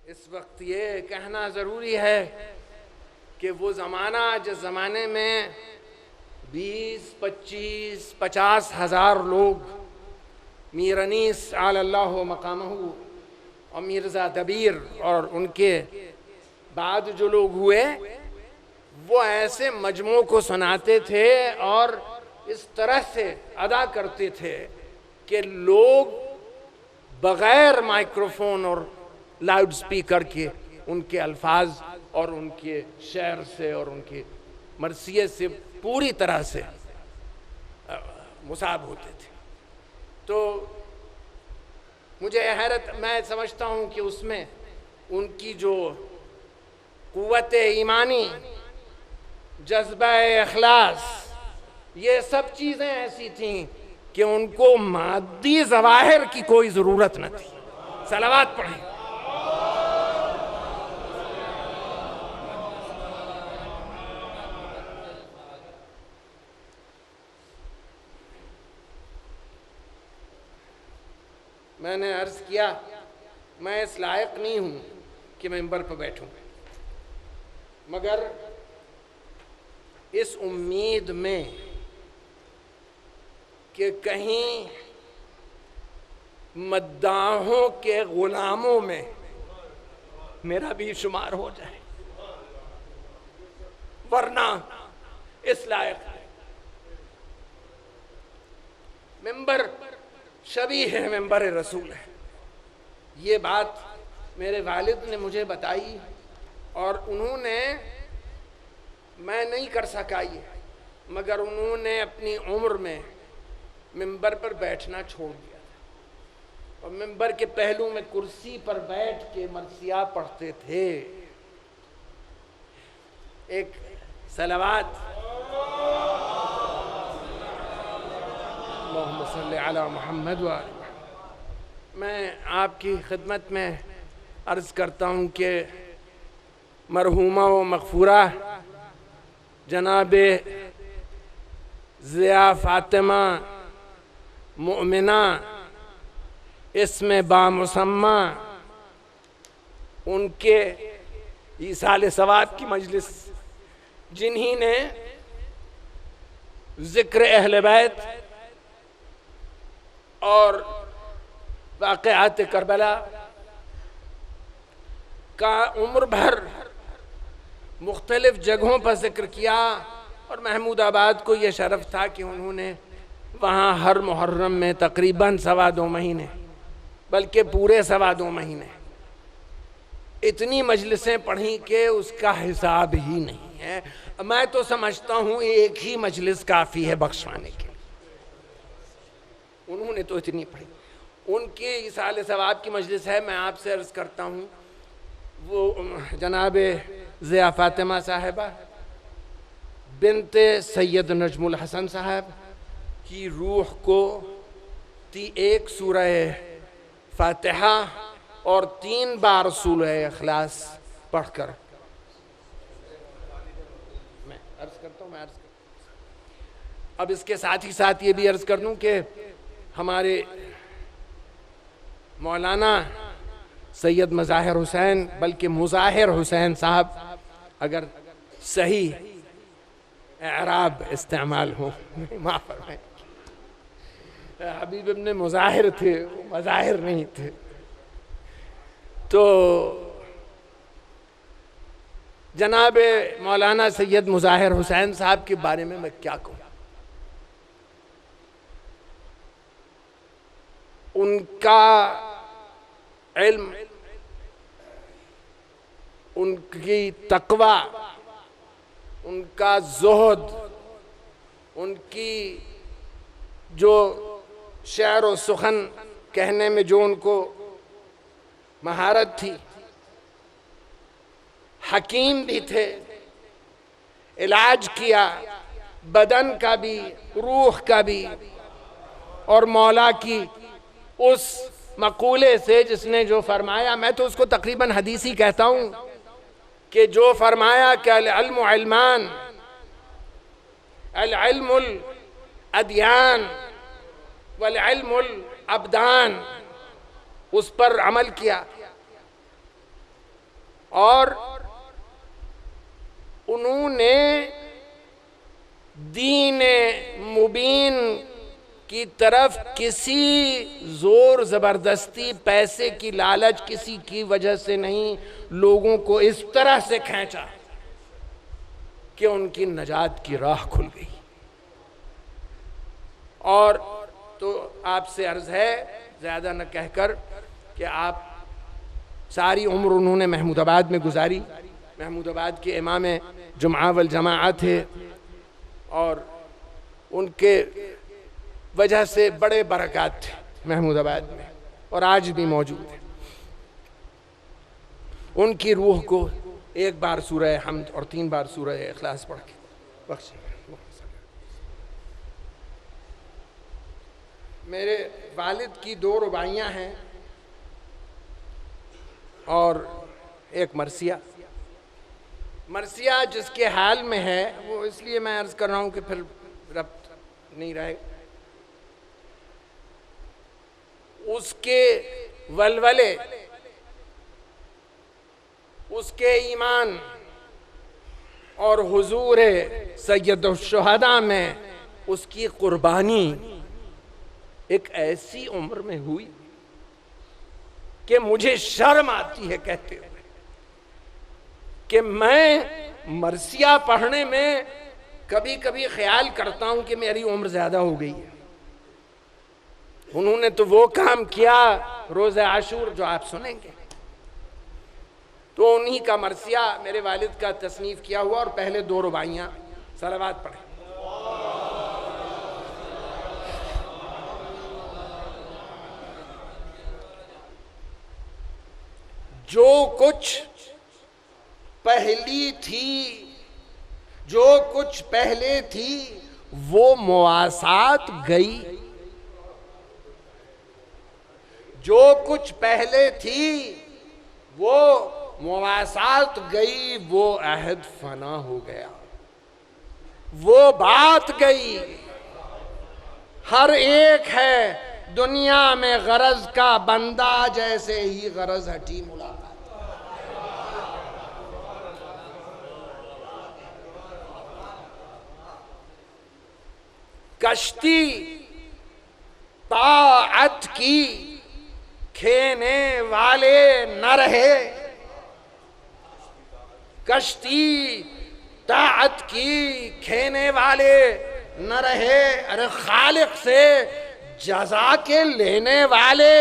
اس وقت یہ کہنا ضروری ہے کہ وہ زمانہ جس زمانے میں 20 25 50 ہزار لوگ میر انیس علی اللہ مقامہ اور مرزا دبیر اور ان کے بعد جو لوگ ہوئے وہ ایسے مجموعوں کو سناتے تھے اور اس طرح سے ادا کرتے تھے کہ لوگ بغیر مائکروفون اور لاؤڈ سپیکر کے ان کے الفاظ اور ان کے شعر سے اور ان کی مرثیے سے پوری طرح سے مصاب ہوتے تھے. تو مجھے حیرت، میں سمجھتا ہوں کہ اس میں ان کی جو قوت ایمانی، جذبہ اخلاص، یہ سب چیزیں ایسی تھیں کہ ان کو مادی ظواہر کی کوئی ضرورت نہ تھی. صلوات پڑھیں. میں نے عرض کیا میں اس لائق نہیں ہوں کہ میں ممبر پر بیٹھوں، مگر اس امید میں کہ کہیں مداحوں کے غلاموں میں میرا بھی شمار ہو جائے، ورنہ اس لائق ہے. ممبر شبیہ ہے ممبر رسول ہے. یہ بات میرے والد نے مجھے بتائی اور انہوں نے، میں نہیں کر سکا یہ، مگر انہوں نے اپنی عمر میں ممبر پر بیٹھنا چھوڑ دیا اور ممبر کے پہلو میں کرسی پر بیٹھ کے مرثیہ پڑھتے تھے. ایک صلوات اللہم صلی علی محمد و آل محمد. میں آپ کی خدمت میں عرض کرتا ہوں کہ مرحومہ و مغفورہ جناب ضیاء فاطمہ مؤمنہ اسم بامسمہ، ان کے ایصال ثواب کی مجلس، جنہی نے ذکر اہل بیت اور واقعات کربلا کا عمر بھر مختلف جگہوں پر ذکر کیا، اور محمود آباد کو یہ شرف تھا کہ انہوں نے وہاں ہر محرم میں تقریباً 2.25 مہینے، بلکہ پورے 2.25 مہینے اتنی مجلسیں پڑھیں کہ اس کا حساب ہی نہیں ہے. میں تو سمجھتا ہوں ایک ہی مجلس کافی ہے بخشوانے کے. انہوں نے تو اتنی پڑھی. ان کی ایصال ثواب کی مجلس ہے. میں آپ سے عرض کرتا ہوں وہ جناب ضیاء فاطمہ صاحبہ بنت سید نجم الحسن صاحب کی روح کو 1 سورہ فاتحہ اور 3 بار سورہ اخلاص پڑھ کر میں عرض کرتا ہوں. اب اس کے ساتھ ہی ساتھ یہ بھی عرض کر دوں کہ ہمارے مولانا سید مظاہر حسین، بلکہ مظاہر حسین صاحب، اگر صحیح اعراب استعمال ہو معاف فرمائیں، حبیب ابن مظاہر تھے، وہ مظاہر نہیں تھے. تو جناب مولانا سید مظاہر حسین صاحب کے بارے میں کیا کہوں. ان کا علم، ان کی تقوی، ان کا زہد، ان کی جو شعر و سخن کہنے میں جو ان کو مہارت تھی، حکیم بھی تھے، علاج کیا بدن کا بھی روح کا بھی، اور مولا کی اس مقولے سے جس نے جو فرمایا، میں تو اس کو تقریباً حدیثی کہتا ہوں، کہ جو فرمایا کہ العلم علمان، العلم الادیان والعلم الابدان، اس پر عمل کیا. اور انہوں نے دین مبین کی طرف کسی زور زبردستی، پیسے کی لالچ کسی کی وجہ سے نہیں، لوگوں کو اس طرح سے کھینچا کہ ان کی نجات کی راہ کھل گئی۔ اور تو آپ سے عرض ہے زیادہ نہ کہہ کر کہ آپ ساری عمر انہوں نے محمود آباد میں گزاری، محمود آباد کے امام جمعہ والجماعہ تھے، اور ان کے وجہ سے بڑے برکات تھے محمود آباد میں، اور آج بھی موجود ہیں۔ ان کی روح کو ایک بار سورہ حمد اور 3 بار سورہ اخلاص پڑھ کے بخشیں۔ میرے والد کی 2 رباعیاں ہیں اور ایک مرثیہ۔ مرثیہ جس کے حال میں ہے، وہ اس لیے میں عرض کر رہا ہوں کہ پھر ربط نہیں رہے، اس کے ولولے، اس کے ایمان اور حضور سید الشہداء میں اس کی قربانی ایک ایسی عمر میں ہوئی کہ مجھے شرم آتی ہے کہتے ہوئے کہ میں مرثیہ پڑھنے میں کبھی کبھی خیال کرتا ہوں کہ میری عمر زیادہ ہو گئی ہے۔ انہوں نے تو وہ کام کیا روز عاشور جو آپ سنیں گے، تو انہی کا مرثیہ میرے والد کا تصنیف کیا ہوا، اور پہلے 2 رباعیاں صلوات پڑھیں۔ جو کچھ پہلی تھی، جو کچھ پہلے تھی وہ مواسات گئی، جو کچھ پہلے تھی وہ مواسات گئی، وہ عہد فنا ہو گیا، وہ بات گئی۔ ہر ایک ہے دنیا میں غرض کا بندہ، جیسے ہی غرض ہٹی ملاقات۔ کشتی طاعت کی کھینے والے نہ رہے، کشتی طاعت کی کھینے والے نہ رہے، ارے خالق سے جزا کے لینے والے،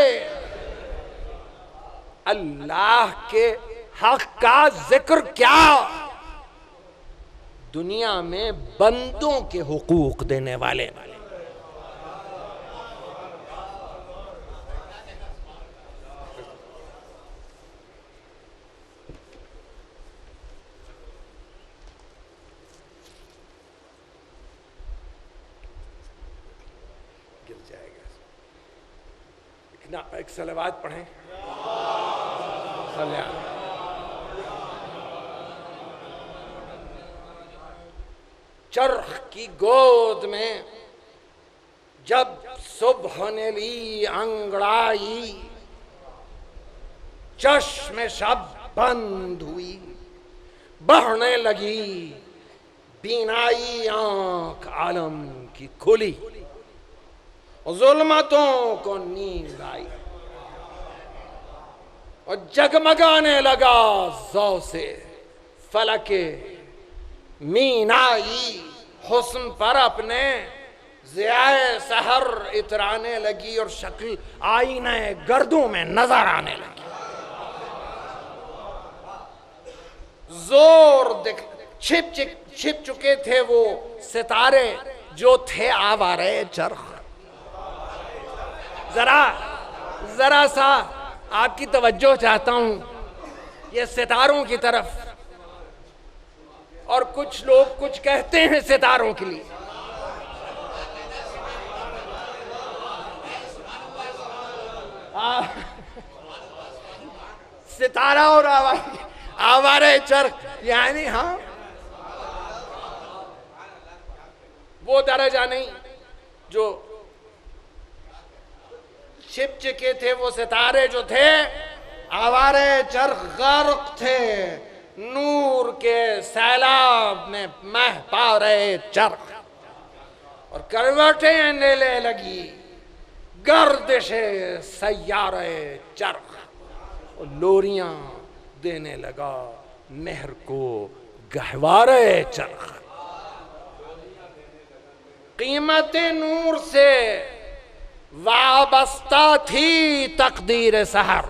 اللہ کے حق کا ذکر کیا، دنیا میں بندوں کے حقوق دینے والے۔ گر جائے گا، ایک صلوات پڑھیں۔ صلی اللہ۔ چرخ کی گود میں جب صبح نے لی انگڑائی، چشم شب بند ہوئی، بڑھنے لگی بینائی، آنکھ عالم کی کھلی، ظلمتوں کو نیند آئی، اور جگمگانے لگا ضوء سے فلک مینائی، حسن پر اپنے ضیاء سحر اترانے لگی، اور شکل آئینہ گردوں میں نظر آنے لگی۔ چھپ چکے تھے وہ ستارے جو تھے آوارے چرخ۔ ذرا سا آپ کی توجہ چاہتا ہوں یہ ستاروں کی طرف، اور کچھ لوگ کچھ کہتے ہیں ستاروں کے لیے۔ ستارہ اور آوارے چرخ، یعنی ہاں وہ درجہ نہیں جو چھپ چکے تھے وہ ستارے جو تھے آوارے چرخ غرق تھے نور کے سیلاب میں مہ پا رہے چرخ، اور کروٹیں لینے لگی گردش سیارے چرخ، اور لوریاں دینے لگا مہر کو گہوارے چرخ۔ قیمت نور سے وابستہ تھی تقدیر سحر،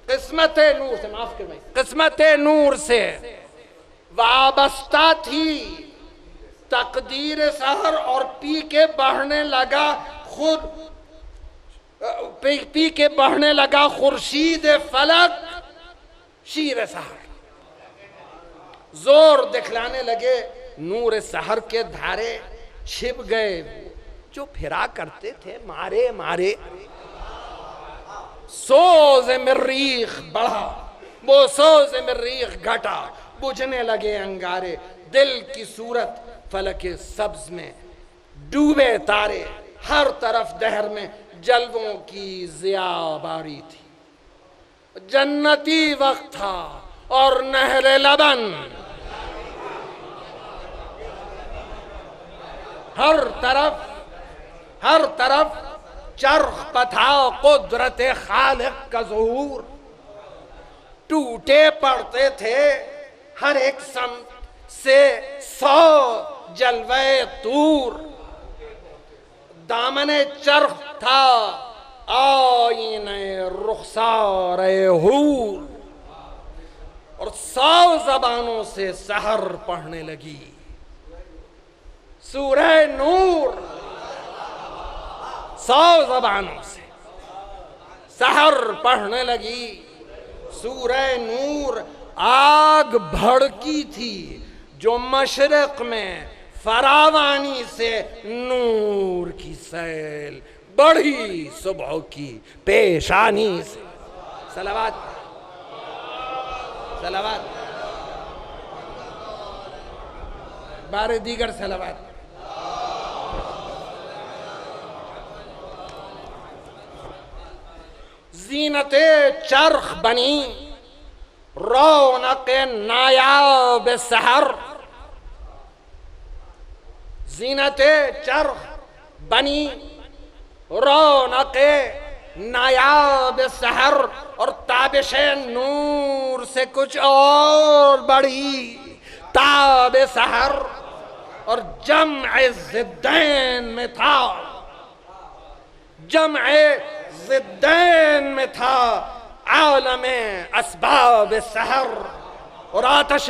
قسمت نور سے، معاف کریں، قسمت نور سے وابستہ تھی تقدیر سحر، اور پی کے بڑھنے لگا خورشید فلک شیر سحر، زور دکھلانے لگے نور سحر کے دھارے، چھپ گئے جو پھرا کرتے تھے مارے مارے، سوز مریخ بڑھا وہ سوز مریخ گھٹا، بجھنے لگے انگارے، دل کی صورت فلک سبز میں ڈوبے تارے، ہر طرف دہر میں جلووں کی ضیا باری تھی، جنتی وقت تھا اور نہر لبن، ہر طرف چرخ پتھا قدرت خالق کا ظہور، ٹوٹے پڑتے تھے ہر ایک سمت سے 100 جلوے طور، دامن چرخ تھا آئینہ رخسار حور، اور 100 زبانوں سے سحر پڑھنے لگی سورہ نور، 100 زبانوں سے سحر پڑھنے لگی سورہ نور، آگ بھڑکی تھی جو مشرق میں فراوانی سے نور کی سیل بڑھی صبح کی پیشانی سے، صلوات صلوات بار دیگر صلوات۔ زینت چرخ بنی رونق نایاب سحر، زینت چرخ بنی رونق نایاب سحر، اور تابش نور سے کچھ اور بڑی تاب سحر، اور جمع ضدین میں تھا، جمع ضدین میں تھا عالم اسباب سحر، اور آتش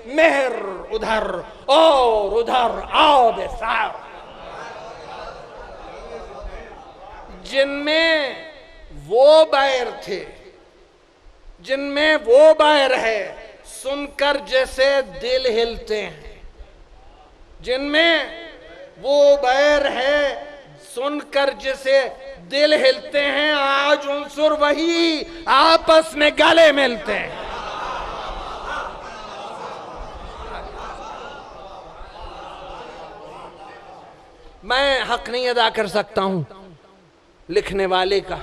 مہر ادھر اور ادھر آب سحر، جن میں وہ بیر تھے، جن میں وہ بیر ہے سن کر جیسے دل ہلتے ہیں، جن میں وہ بیر ہے سن کر جیسے دل ہلتے ہیں، آج عنصر وہی آپس میں گلے ملتے ہیں۔ میں حق نہیں ادا کر سکتا ہوں لکھنے والے کا،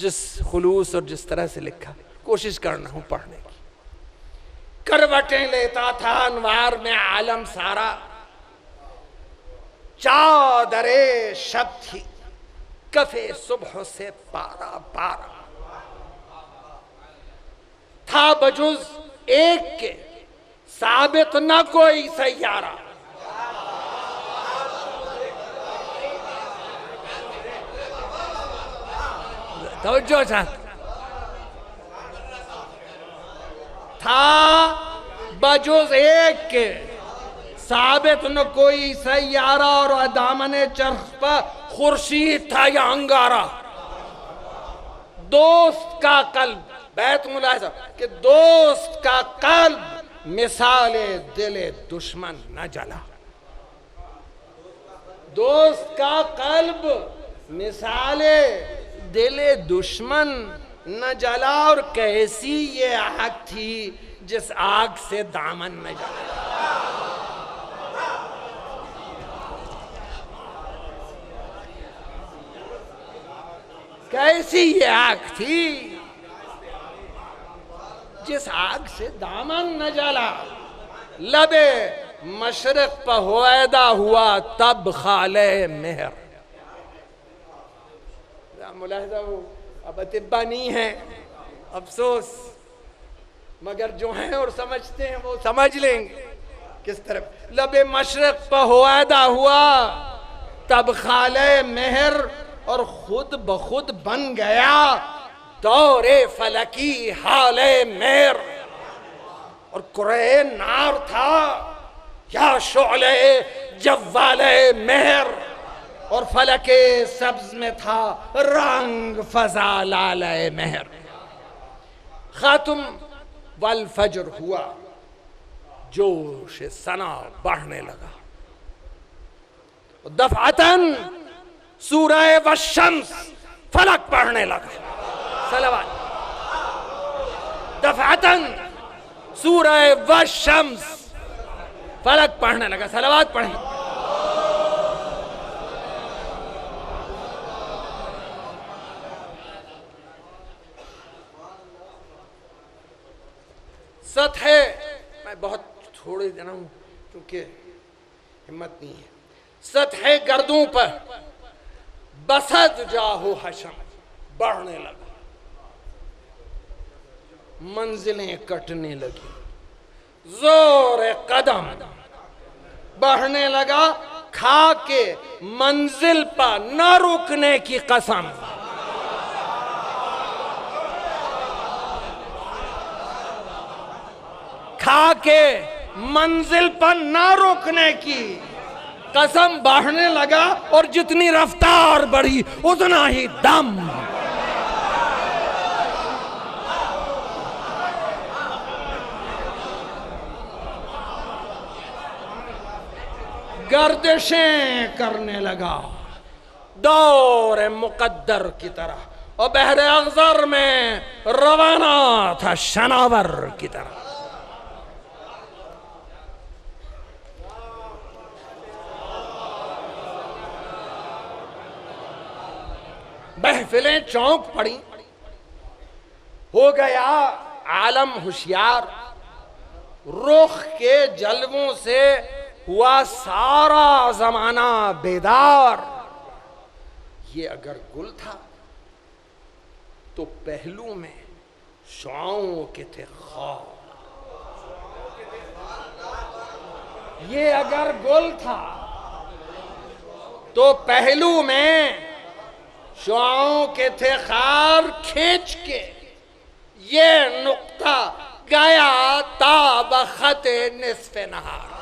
جس خلوص اور جس طرح سے لکھا، کوشش کرنا ہوں پڑھنے کی۔ کروٹیں لیتا تھا انوار میں عالم سارا، چادر شب تھی کف صبح سے پارا پارا، تھا بجز ایک کے ثابت نہ کوئی سیارہ، توجہ چاہتا تھا بجز ایک کے ثابت نہ کوئی سیارہ، اور دامن چرخ پر خورشید تھا یا انگارہ، دوست کا قلب، بیت ملاحظہ کہ دوست کا قلب مثال دل دشمن نہ جلا، دوست کا قلب مثال دل دشمن نہ جلا، اور کیسی یہ آگ تھی جس آگ سے دامن نہ جلا۔ کیسی یہ آگ تھی جس آگ سے دامن نہ جلا، لب مشرق پہ ہویدا ہوا تب خالے مہر. ملاحظہ ہو، اب اطباء نہیں ہیں، افسوس، مگر جو ہیں اور سمجھتے ہیں وہ سمجھ لیں گے کس طرف. لب مشرق پہ ہویدا ہوا تب خالے مہر، اور خود بخود بن گیا دور فلکی حال مہر. اور کرے نار تھا یا شعلے جوال مہر، اور فلک سبز میں تھا رنگ فضا لال مہر. خاتم والفجر ہوا، جوش ثنا بڑھنے لگا. دفعتاً سورہ والشمس فلک پڑھنے لگا. صلوات. دفعتاً سورہ والشمس فلک پڑھنے لگا. صلوات پڑھیں. سطح میں بہت تھوڑے دینا ہوں کیونکہ ہمت نہیں ہے. سطح گردوں پر بسد جاہو حشم بڑھنے لگا. منزلیں کٹنے لگی. زور قدم بڑھنے لگا. کھا کے منزل پر نہ رکنے کی قسم. کھا کے منزل پر نہ رکنے کی قسم بڑھنے لگا. اور جتنی رفتار بڑھی اتنا ہی دم. گردشیں کرنے لگا دور مقدر کی طرح، اور بحر اخضر میں روانہ تھا شناور کی طرح. محفلیں چونک پڑی. ہو گیا عالم ہوشیار. رخ کے جلووں سے ہوا سارا زمانہ بیدار. یہ اگر گل تھا تو پہلو میں شعاعوں کے تھے خار. یہ اگر گل تھا تو پہلو میں شعاعوں کے تھے خار. کھینچ کے یہ نقطہ گیا تا بخط نصف نہار.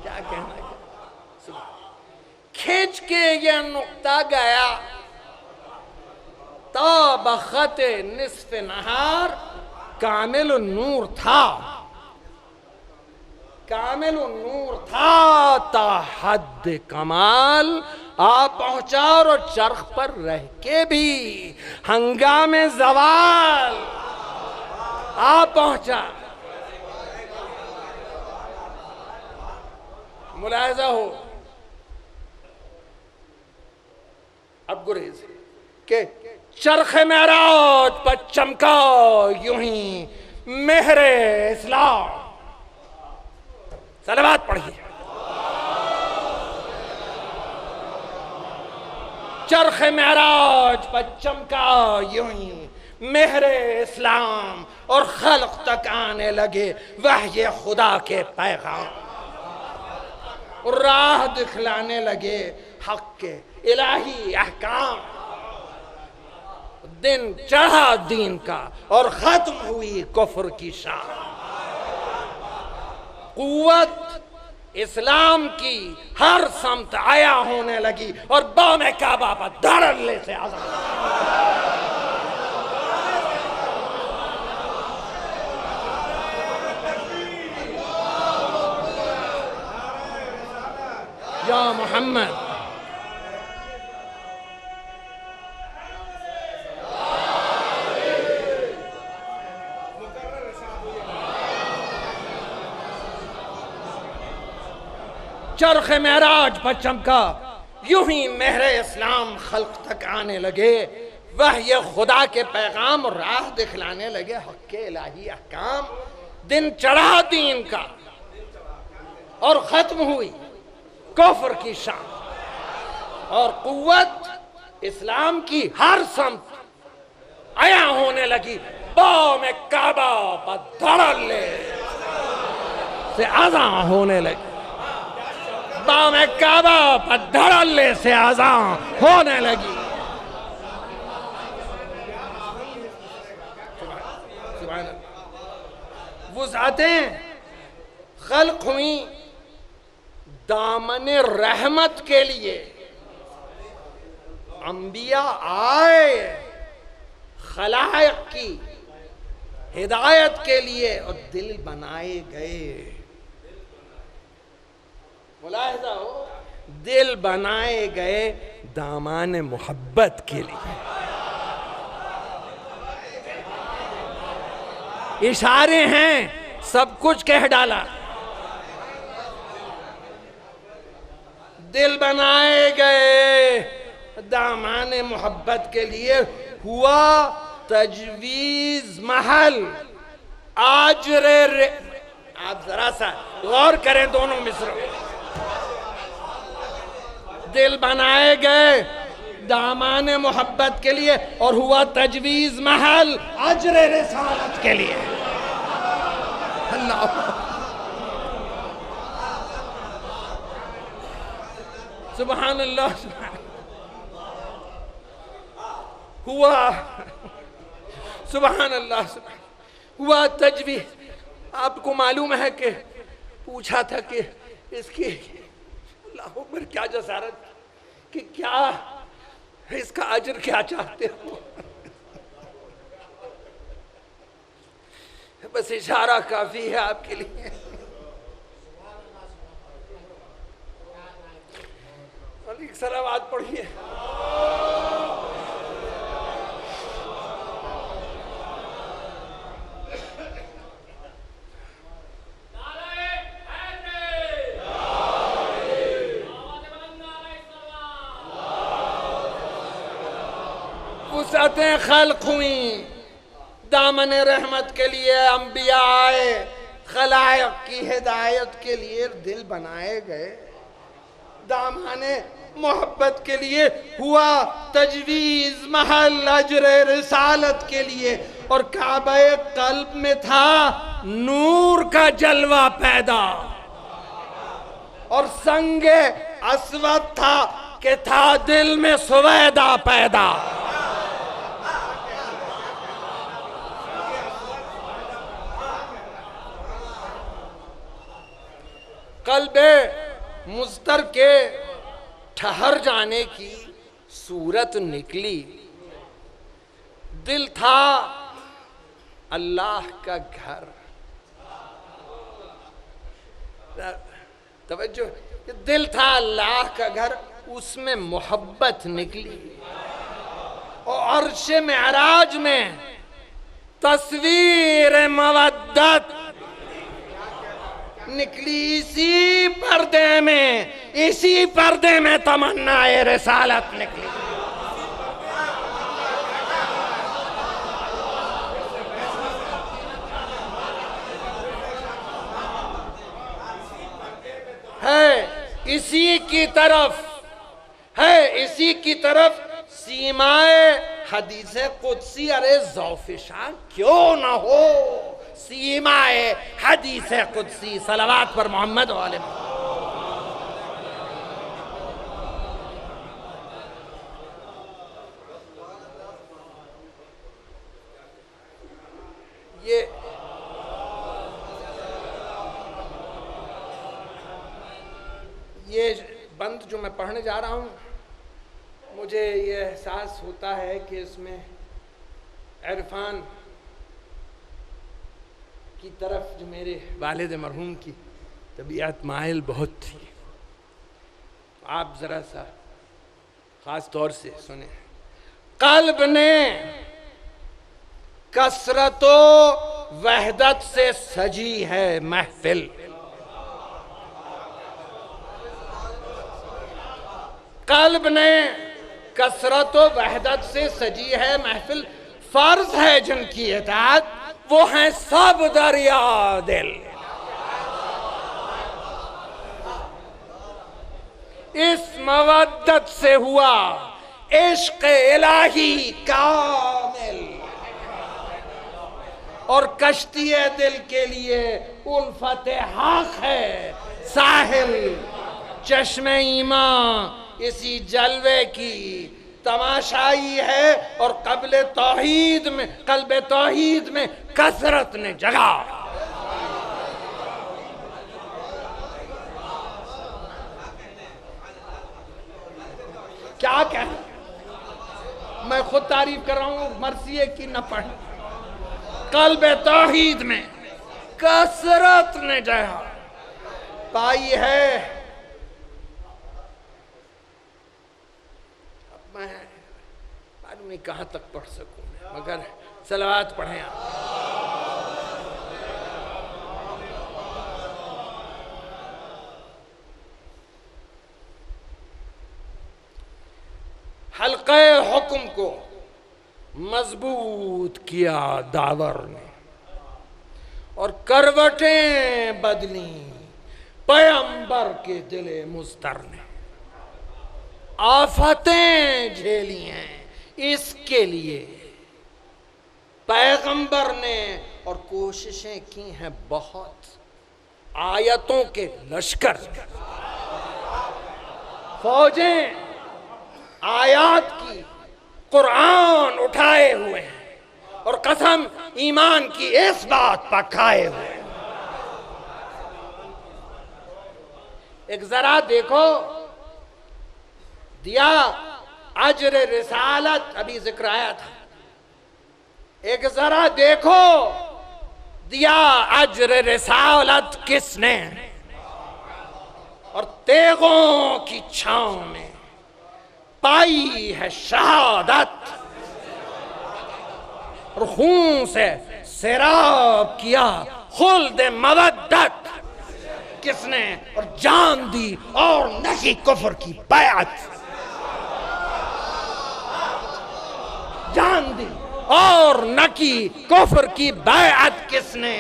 کیا کہنا ہے؟ کھینچ کے یہ نقطہ گیا تا بخط نصف نہار. کامل النور تھا، کامل النور تھا تا حد کمال. آ پہنچا اور چرخ پر رہ کے بھی ہنگام زوال آ پہنچا. ملاحظہ ہو اب گریز کہ چرخ معراج پر چمکا یوں ہی مہر اسلام. صلوات پڑھیے. چرخ معراج پر چمکا یوں ہی مہر اسلام، اور خلق تک آنے لگے وحی خدا کے پیغام. راہ دکھلانے لگے حق کے الہی احکام. دن چڑھا دین کا اور ختم ہوئی کفر کی شان. قوت اسلام کی ہر سمت آیا ہونے لگی اور بام کعبہ پر دھڑلے سے آزاد. یا محمد چرخ معراج پر چمکا، یوں ہی مہر اسلام خلق تک آنے لگے، وحی خدا کے پیغام راہ دکھلانے لگے، حق کے الہی احکام، دن چڑھا دین کا اور ختم ہوئی کفر کی شان، اور قوت اسلام کی ہر سمت عیاں ہونے لگی، بام کعبہ پر دھڑلے سے اذان ہونے لگی، بام کعبہ پر دھڑلے سے اذان ہونے لگی۔ سبحان اللہ۔ وسعتیں خلق ہوئیں دامن رحمت کے لیے، انبیاء آئے خلائق کی ہدایت کے لیے، اور دل بنائے گئے، ملاحظہ ہو، دل بنائے گئے دامان محبت کے لیے۔ اشارے ہیں، سب کچھ کہہ ڈالا۔ دل بنائے گئے دامان محبت کے لیے، ہوا تجویز محل آجر آپ ذرا سا غور کریں دونوں مصروں، دل بنائے گئے دامان محبت کے لیے اور ہوا تجویز محل اجر رسالت کے لیے۔ اللہ سبحان اللہ، ہوا سبحان اللہ، ہوا تجویز۔ آپ کو معلوم ہے کہ پوچھا تھا کہ اس کی اللہ اکبر کیا جسارت، کہ کیا اس کا اجر کیا چاہتے ہو؟ بس اشارہ کافی ہے آپ کے لیے۔ ایک صلوات پڑھیے۔ وسعتیں خلق ہوئیں دامن رحمت کے لیے، انبیاء آئے خلائق کی ہدایت کے لیے، دل بنائے گئے دامان محبت کے لیے، ہوا تجویز محل اجر رسالت کے لیے، اور کعبہ قلب میں تھا نور کا جلوہ پیدا، اور سنگ اسود تھا کہ تھا دل میں سویدہ پیدا۔ قلب مضطر کے ٹھہر جانے کی صورت نکلی، دل تھا اللہ کا گھر۔ توجہ، دل تھا اللہ کا گھر، اس میں محبت نکلی، اور عرش معراج میں تصویر مودت نکلی، اسی پردے میں تمنا رسالت نکلی۔ اسی کی طرف سیمائے حدیث قدسی، ارے ذوفشاں کیوں نہ ہو سیمائے حدیث قدسی، صلوات پر محمد و آل محمد۔ یہ بند جو میں پڑھنے جا رہا ہوں، مجھے یہ احساس ہوتا ہے کہ اس میں عرفان کی طرف جو میرے والد مرحوم کی طبیعت مائل بہت تھی۔ آپ ذرا سا خاص طور سے سنیں۔ قلب نے کثرت و وحدت سے سجی ہے محفل، قلب نے کثرت و وحدت سے سجی ہے محفل، فرض ہے جن کی اطاعت، وہ ہیں سب دریا دل۔ اس مودت سے ہوا عشق الہی کامل، اور کشتی دل کے لیے الفت حق ہے ساحل۔ چشم ایمان اسی جلوے کی تماشائی ہے، اور قلب توحید میں کثرت نے جگا۔ کیا کہیں، میں خود تعریف کر رہا ہوں، مرثی ہے کہ نہ پڑھیں۔ قلب توحید میں کثرت نے جگہ پائی ہے۔ اب میں معلوم نہیں کہاں تک پڑھ سکوں، مگر صلوات پڑھیں آپ۔ حلقہ حکم کو مضبوط کیا داور نے، اور کروٹیں بدلیں پیغمبر کے دل مضطر نے۔ آفتیں جھیلی ہیں اس کے لیے پیغمبر نے، اور کوششیں کی ہیں بہت، آیتوں کے لشکر، فوجیں آیات کی قرآن اٹھائے ہوئے ہیں، اور قسم ایمان کی اس بات پر کھائے ہوئے ہیں۔ ایک ذرا دیکھو، دیا اجر رسالت، ابھی ذکر آیا تھا، ایک ذرا دیکھو دیا اجر رسالت کس نے، اور تیغوں کی چھاؤں میں پائی ہے شہادت، اور خون سے سیراب کیا خلد مودت کس نے، اور جان دی اور نہ کی کفر کی بیعت، جان دی اور نہ کی کفر کی بیعت کس نے۔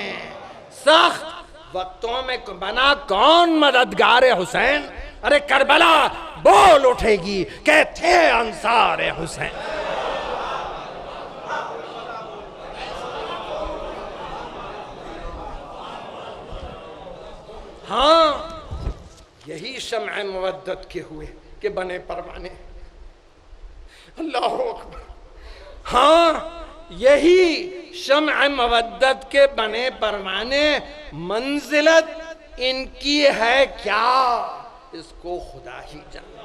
سخت وقتوں میں بنا کون مددگار حسین، ارے کربلا بول اٹھے گی کہ تھے انصار حسین۔ ہاں یہی شمع مودت کے ہوئے کہ بنے پروانے، اللہ اکبر۔ ہاں یہی شمع مودت کے بنے پروانے، منزلت ان کی ہے کیا اس کو خدا ہی جانے۔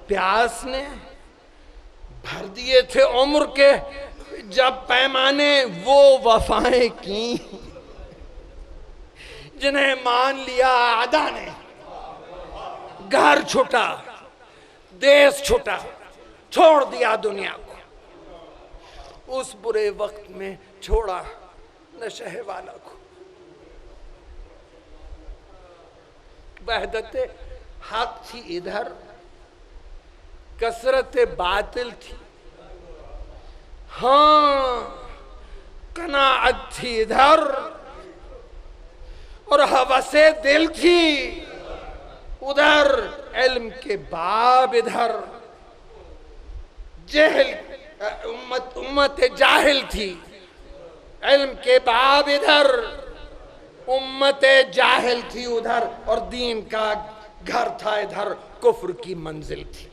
پیاس نے بھر دیے تھے عمر کے جب پیمانے، وہ وفائیں کی جنہیں مان لیا اعدا نے۔ گھر چھوٹا، دیس چھوٹا، چھوڑ دیا دنیا کو، اس برے وقت میں چھوڑا نشہ والا کو۔ وحدت حق تھی ادھر، کثرت باطل تھی، ہاں قناعت تھی ادھر، اور ہوس دل تھی ادھر، علم کے باب ادھر، جہل امت جاہل تھی، علم کے باب ادھر، امت جاہل تھی ادھر، اور دین کا گھر تھا ادھر، کفر کی منزل تھی۔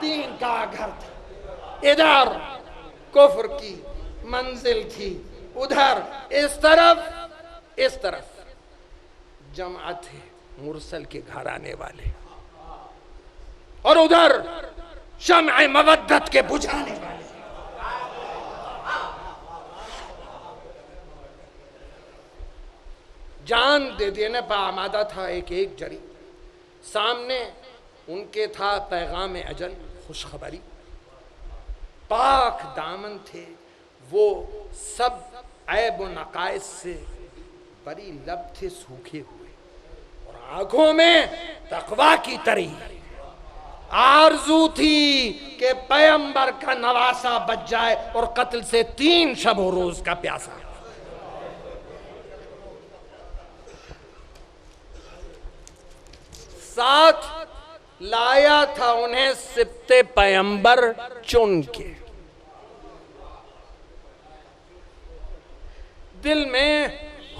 دین کا گھر تھا ادھر، کفر کی منزل تھی ادھر۔ اس طرف جماعت ہے مرسل کے گھر آنے والے، اور ادھر شمع مودت کے بجھانے والے۔ جان دے دینے پہ آمادہ تھا ایک جری، سامنے ان کے تھا پیغام اجل، خوشخبری، پاک دامن تھے وہ، سب عیب و نقائص سے پری لب تھے سوکھے ہوئے اور آنکھوں میں تقویٰ کی تری، آرزو تھی کہ پیغمبر کا نواسا بچ جائے اور قتل سے 3 شب و روز کا پیاسا۔ ساتھ لایا تھا انہیں سبط پیغمبر چن کے، دل میں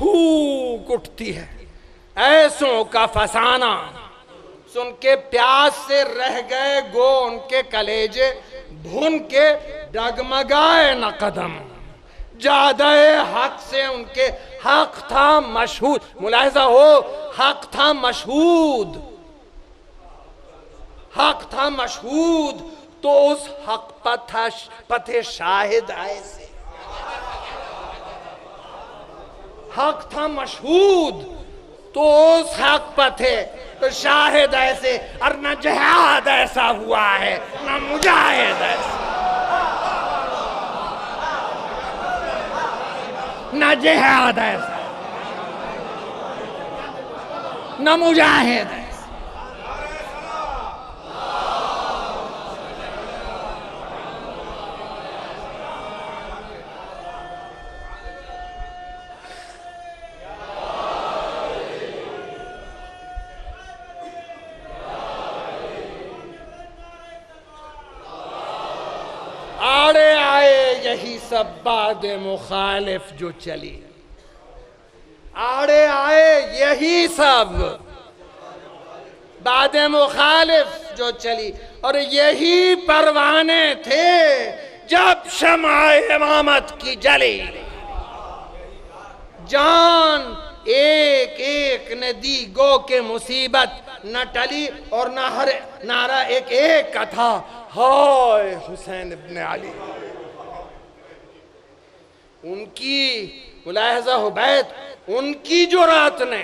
ہوک اٹھتی ہے ایسوں کا فسانہ، سن کے پیاس سے رہ گئے گو ان کے کلیجے، بھن کے ڈگمگائے نہ قدم، جادہ حق سے ان کے حق تھا مشہود، ملاحظہ ہو حق تھا مشہود، حق تھا مشہود تو اس حق پتہ شاہد ایسے، حق تھا مشہود تو اس حق پتہ تو شاہد ایسے، اور نہ جہاد ایسا ہوا ہے نہ مجاہد ایسا، نہ جہاد ایسا نہ مجاہد ایسا۔ آڑے آئے یہی سب بعد مخالف جو چلی، آڑے آئے یہی سب بعد مخالف جو چلی، اور یہی پروانے تھے جب شمع امامت کی جلی، جان ایک ایک نے دی گو کہ مصیبت نہ ٹلی، اور نعرہ ایک ایک کا تھا ہائے حسین ابن علی۔ ان کی ملاحظہ ہو بیت، ان کی جرات نے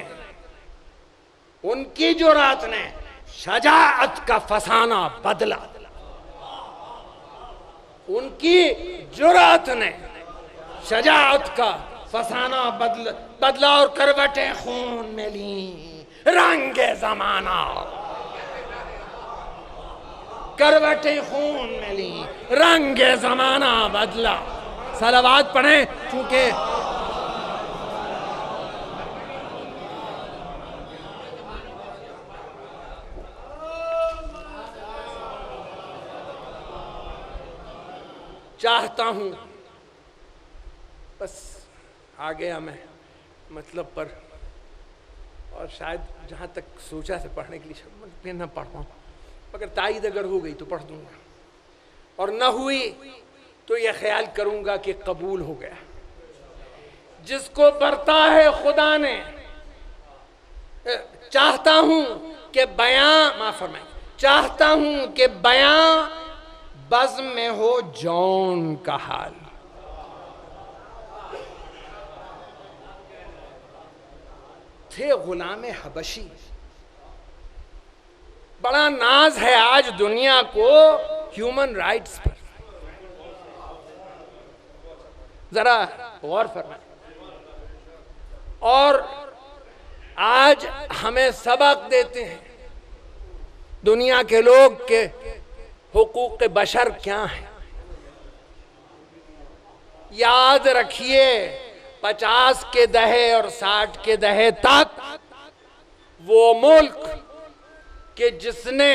شجاعت کا فسانہ بدلا، ان کی جرات نے شجاعت کا فسانہ بدلا اور کروٹیں خون میں لیں رنگ زمانہ، کروٹیں خون میں لیں رنگ زمانہ بدلا۔ صلوات پڑھیں چونکہ چاہتا ہوں، بس آ گیا میں مطلب پر، اور شاید جہاں تک سوچا سے پڑھنے کے لیے نہ پڑھ پاؤں، مگر تائید اگر ہو گئی تو پڑھ دوں گا، اور نہ ہوئی تو یہ خیال کروں گا کہ قبول ہو گیا۔ جس کو برتا ہے خدا نے، چاہتا ہوں کہ بیاں معاف فرمائیں، چاہتا ہوں کہ بیاں بزم میں ہو جون کا حال، تھے غلام حبشی، بڑا ناز ہے آج دنیا کو ہیومن رائٹس پر، ذرا غور فرمائیں، اور آج ہمیں سبق دیتے ہیں دنیا کے لوگ کہ حقوق بشر کیا ہیں۔ یاد رکھیے 50 کے دہے اور 60 کے دہے تک وہ ملک کہ جس نے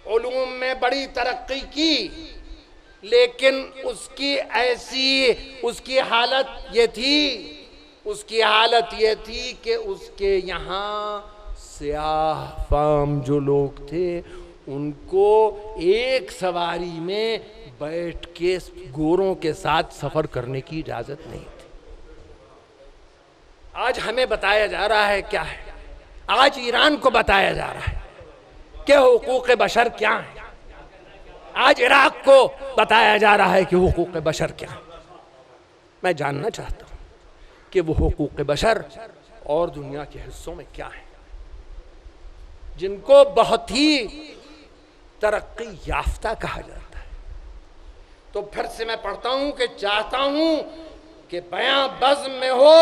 علوم میں بڑی ترقی کی، لیکن اس کی حالت یہ تھی کہ اس کے یہاں سیاہ فام جو لوگ تھے ان کو ایک سواری میں بیٹھ کے گوروں کے ساتھ سفر کرنے کی اجازت نہیں تھی۔ آج ہمیں بتایا جا رہا ہے کیا ہے، آج ایران کو بتایا جا رہا ہے کہ حقوق بشر کیا ہیں، آج عراق کو بتایا جا رہا ہے کہ حقوق بشر کیا ہیں۔ میں جاننا چاہتا ہوں کہ وہ حقوق بشر اور دنیا کے حصوں میں کیا ہیں جن کو بہت ہی ترقی یافتہ کہا جاتا ہے۔ تو پھر سے میں پڑھتا ہوں کہ چاہتا ہوں کہ بیاں بزم میں ہو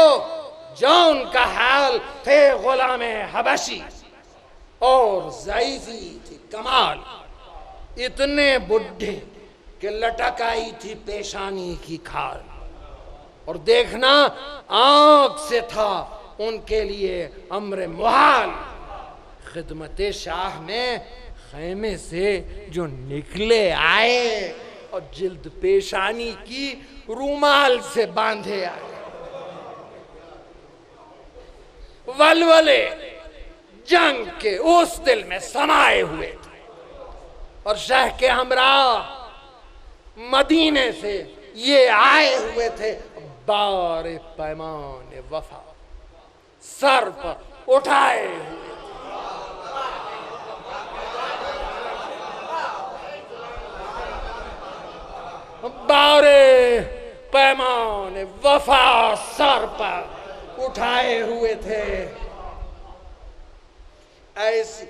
جو ان کا حال تھے غلام حبشی، اور ضعیفی تھی کمال، اتنے بڈھے کہ لٹک آئی تھی پیشانی کی کھال، اور دیکھنا آنکھ سے تھا ان کے لیے امر محال۔ خدمت شاہ میں خیمے سے جو نکلے آئے، اور جلد پیشانی کی رومال سے باندھے آئے، ولولے جنگ کے اس دل میں سمائے ہوئے تھے، اور شاہ کے ہمراہ مدینے سے یہ آئے ہوئے تھے، بار پیمان وفا سر پر اٹھائے ہوئے، بار پیمان وفا سر پر اٹھائے ہوئے تھے، ایسی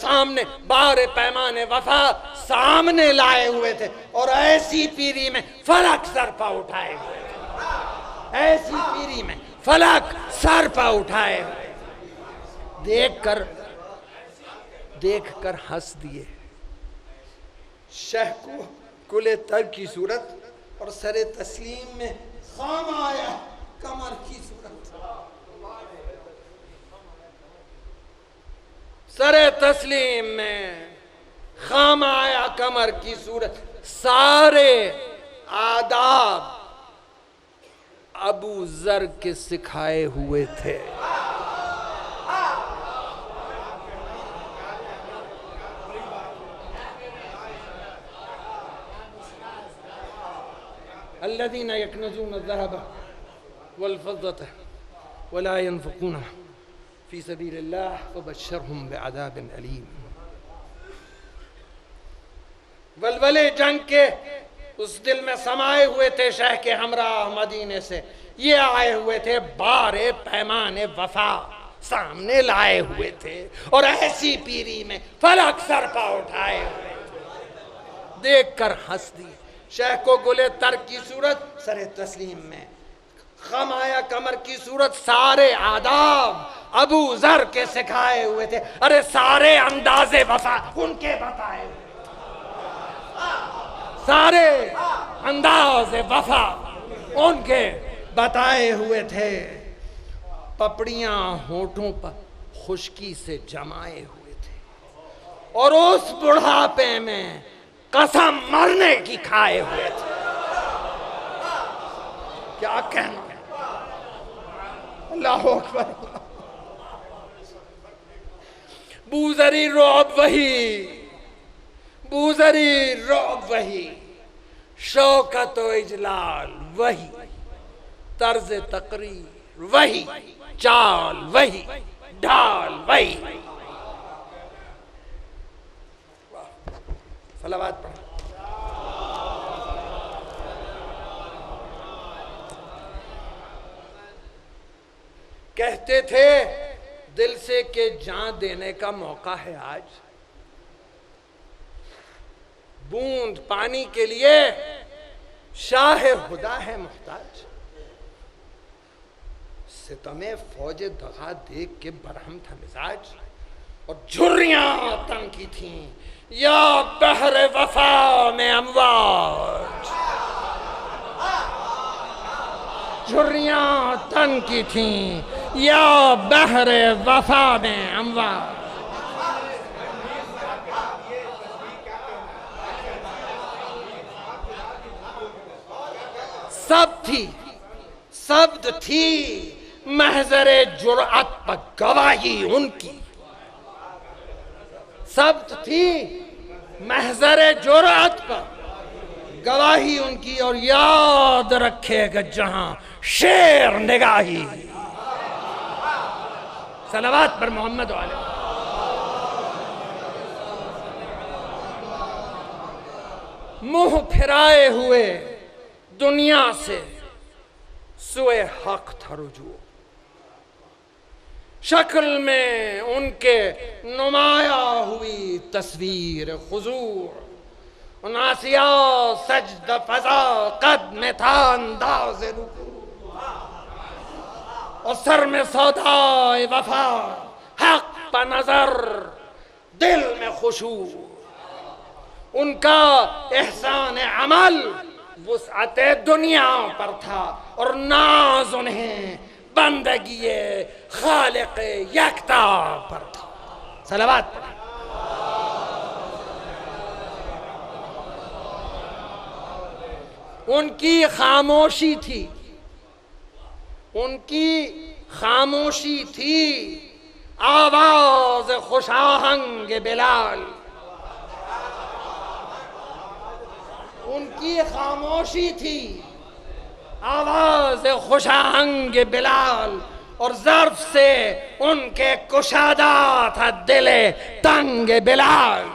سامنے بار پیمان وفا سامنے لائے ہوئے تھے، اور ایسی پیری میں فلک سر پر اٹھائے ہوئے تھے، ایسی پیری میں فلک سر پر اٹھائے ہوئے تھے۔ دیکھ کر ہنس دیے شہ کو کلے تر کی صورت، اور سر تسلیم میں خام آیا کمر کی صورت، سر تسلیم میں خام آیا کمر کی صورت، سارے آداب ابو ذر کے سکھائے ہوئے تھے۔ الذين يكنزون الذهب والفضة ولا ينفقونها في سبيل الله فبشرهم بعذاب أليم۔ ولولے جنگ کے اس دل میں سمائے ہوئے تھے شہ کے ہمراہ مدینے سے، یہ آئے ہوئے تھے بار پیمان وفا سامنے لائے ہوئے تھے، اور ایسی پیری میں فلک سر پا اٹھائے ہوئے تھے۔ دیکھ کر ہنس دی شہ کو گلے تر کی صورت، سر تسلیم میں خم آیا کمر کی صورت، سارے آداب ابو ذر کے سکھائے ہوئے تھے، ارے سارے انداز وفا ان کے بتائے ہوئے، سارے انداز وفا ان کے بتائے ہوئے تھے، پپڑیاں ہونٹوں پر خشکی سے جمائے ہوئے تھے، اور اس بڑھاپے میں قسم مرنے کی کھائے ہوئے تھے۔ کیا کہنا ہے، اللہ اکبر۔ بوذری رعب وہی، بوذری رعب وہی، شوکت و اجلال وہی، طرز تقریر وہی، چال وہی، ڈھال وہی۔ صلوات پڑھ۔ کہتے تھے دل سے کہ جان دینے کا موقع ہے آج، بوند پانی کے لیے شاہ خدا ہے محتاج، ستم فوج دغا دیکھ کے برہم تھا مزاج، اور جھریاں تن کی تھیں یا بحر وفا میں امواج، جھریاں تن کی تھیں یا بحر وفا میں امواج۔ سبد تھی محضر جرأت پر گواہی ان کی، سبد تھی محضر جرأت پر گواہی ان کی، اور یاد رکھے گا جہاں شیر نگاہی۔ صلوات پر محمد علیہ۔ منہ پھرائے ہوئے دنیا سے سوئے حق تھا رجوع، شکل میں ان کے نمایاں ہوئی تصویر خضوع، ناسیہ سجد فضا قد میں تھا انداز رکوع، اور سر میں سودائے وفا، حق پہ نظر دل میں خشوع، ان کا احسان عمل وسعت دنیا پر تھا اور ناز انہیں بندگی خالق یکتا پر تھا۔ صلوات پڑھیں۔ ان کی خاموشی تھی، ان کی خاموشی تھی آواز خوش آہنگ بلال، ان کی خاموشی تھی آواز خوش آہنگ بلال، اور ظرف سے ان کے کشادہ تھا دل تنگ بلال،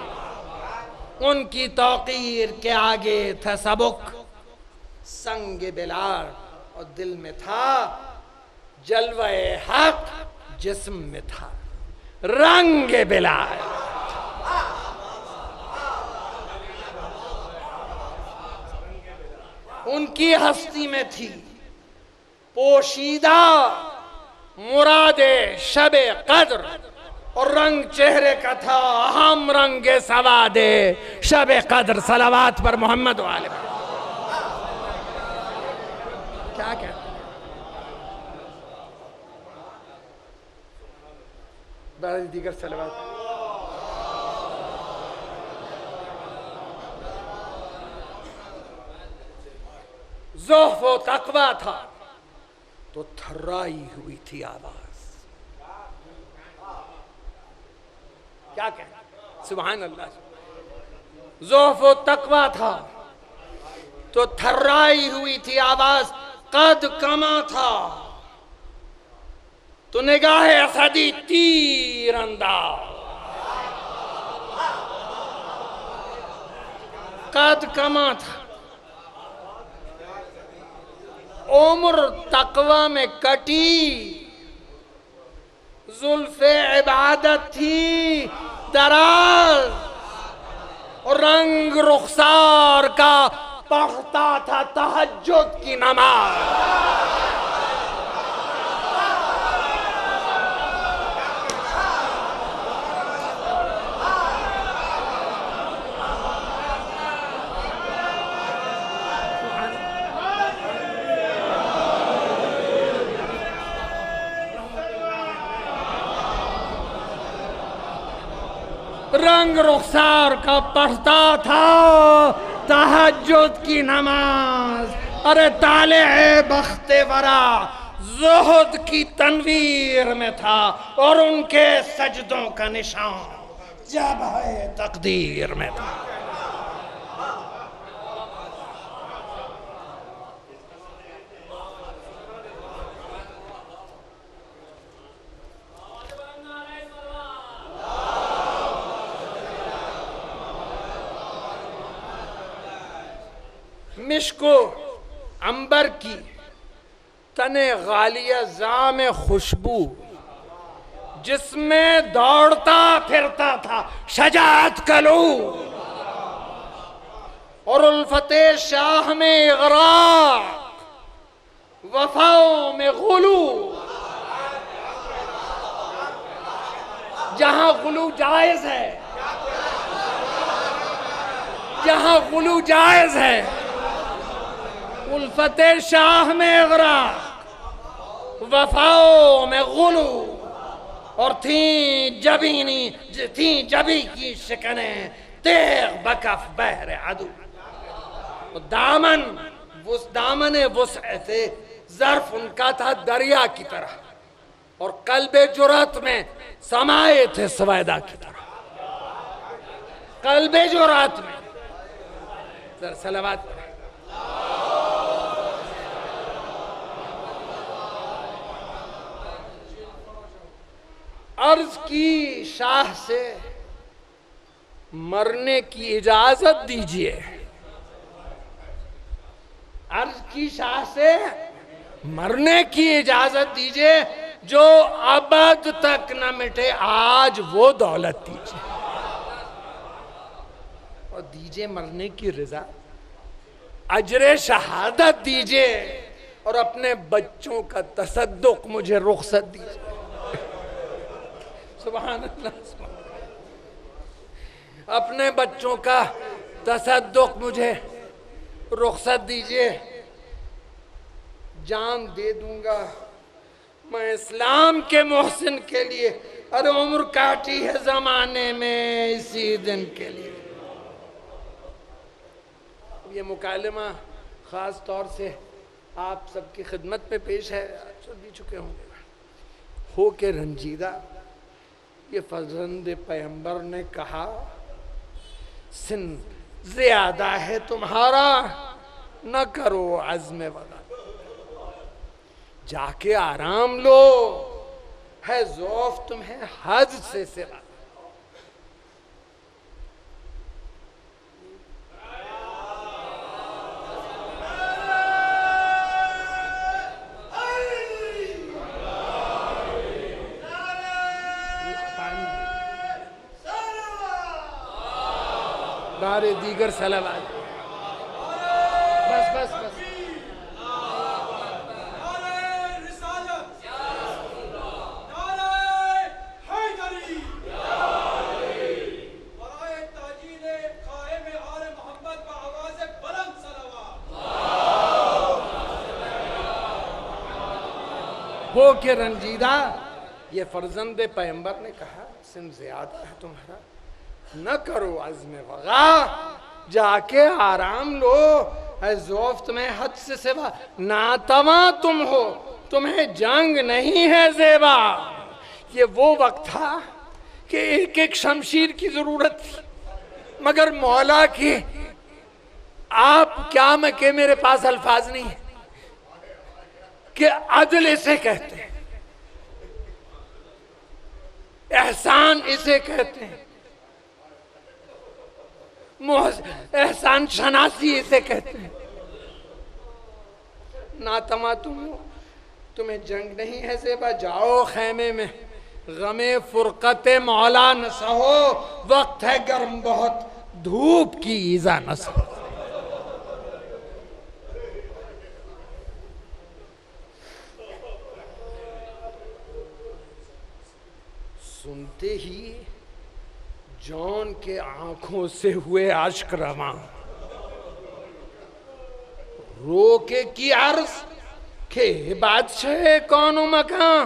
ان کی توقیر کے آگے تھا سبک سنگ بلال، اور دل میں تھا جلوہ حق، جسم میں تھا رنگ بلال۔ ان کی ہستی میں تھی پوشیدہ مراد شب قدر، اور رنگ چہرے کا تھا ہم رنگ سواد شب قدر۔ صلوات پر محمد و آل محمد۔ کیا کہتے ہیں بعد دیگر صلوات؟ زہف و تقویٰ تھا تو تھرائی ہوئی تھی آواز۔ کیا کہتے ہیں؟ سبحان اللہ۔ زہف و تقویٰ تھا تو تھرائی ہوئی تھی آواز، قد کما تھا تو نگاہ اسدی تیر انداز، قد کما تھا عمر تقوی میں کٹی، زلف عبادت تھی دراز، اور رنگ رخسار کا پڑھتا تھا تہجد کی نماز۔ رنگ رخسار کا پڑھتا تھا تہجد کی نماز، ارے طالع بخت ورا زہد کی تنویر میں تھا، اور ان کے سجدوں کا نشان جبہہ تقدیر میں تھا۔ مشک و عنبر کی تن غالیہ زام خوشبو، جس میں دوڑتا پھرتا تھا شجاعت کا لو، اور الفت شاہ میں اغراق، وفاؤں میں غلو، جہاں غلو جائز ہے، جہاں غلو جائز ہے، الفت شاہ میں اغراق، وفاؤں میں غلو، اور تھیں جبی کی شکنیں تیغ بکف بحر عدو، دامن وسعت ظرف ان کا تھا دریا کی طرح، اور قلب جرات میں سمائے تھے سویدہ کی طرح، قلب جرات میں۔ ذرا صلوات پڑھیں۔ عرض کی شاہ سے مرنے کی اجازت دیجئے، عرض کی شاہ سے مرنے کی اجازت دیجئے، جو ابد تک نہ مٹے آج وہ دولت دیجئے، اور دیجئے مرنے کی رضا، اجر شہادت دیجئے، اور اپنے بچوں کا تصدق مجھے رخصت دیجیے۔ سبحان اللہ، سبحان اللہ۔ اپنے بچوں کا تصدق مجھے رخصت دیجیے، جان دے دوں گا میں اسلام کے محسن کے لیے۔ ارے عمر کاٹی ہے زمانے میں اسی دن کے لیے۔ یہ مکالمہ خاص طور سے آپ سب کی خدمت میں پیش ہے، سن بھی چکے ہوں گے۔ ہو کے رنجیدہ یہ فرزند پیغمبر نے کہا، سن زیادہ ہے تمہارا، نہ کرو عزم وغیرہ، جا کے آرام لو، ہے ذوف تمہیں حج سے سوا۔ بارے دیگر صلوات، بس بس بس۔ ہو کے رنجیدہ یہ فرزند پیغمبر نے کہا، سن زیادہ ہے تمہارا، نہ کرو عزم وغا، جا کے آرام لو، اے ذوف تمہیں حد سے سوا، ناتواں تم ہو، تمہیں جنگ نہیں ہے زیبا۔ یہ وہ وقت تھا کہ ایک ایک شمشیر کی ضرورت تھی، مگر مولا کی آپ کیا میں کہ میرے پاس الفاظ نہیں ہیں کہ عدل اسے کہتے ہیں، احسان اسے کہتے ہیں، احسان شناسی اسے کہتے ہیں۔ ناتما تم ہو، تمہیں جنگ نہیں ہے زیبا، جاؤ خیمے میں، غم فرقت مولا نہ سہو، وقت ہے گرم بہت، دھوپ کی ایذا نہ سہو۔ سنتے ہی جون کے آنکھوں سے ہوئے اشک رواں، رو کے کی عرض کہ بادشاہ کون و مکان،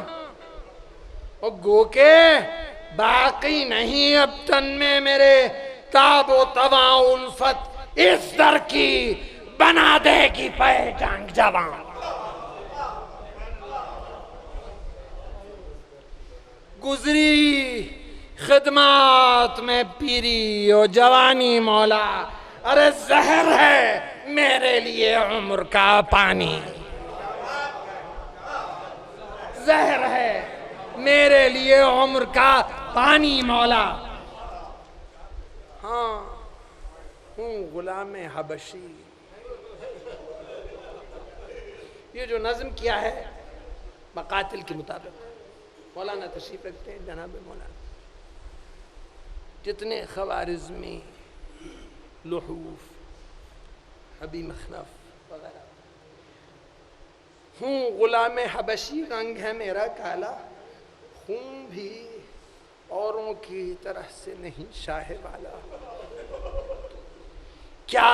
اور گو کے باقی نہیں اب تن میں میرے تاب و تواں الفت، اس در کی بنا دے گی پہ جنگ جوان۔ گزری خدمات میں پیری و جوانی مولا، ارے زہر ہے میرے لیے عمر کا پانی، زہر ہے میرے لیے عمر کا پانی مولا۔ ہاں ہوں غلام حبشی۔ یہ جو نظم کیا ہے مقاتل کے مطابق، مولانا تشریف رکھتے ہیں جناب مولانا، جتنے خوارزمی، لحوف، حبی مخنف وغیرہ، ہوں غلام حبشی، رنگ ہے میرا کالا، خون بھی اوروں کی طرح سے نہیں شاہ والا۔ کیا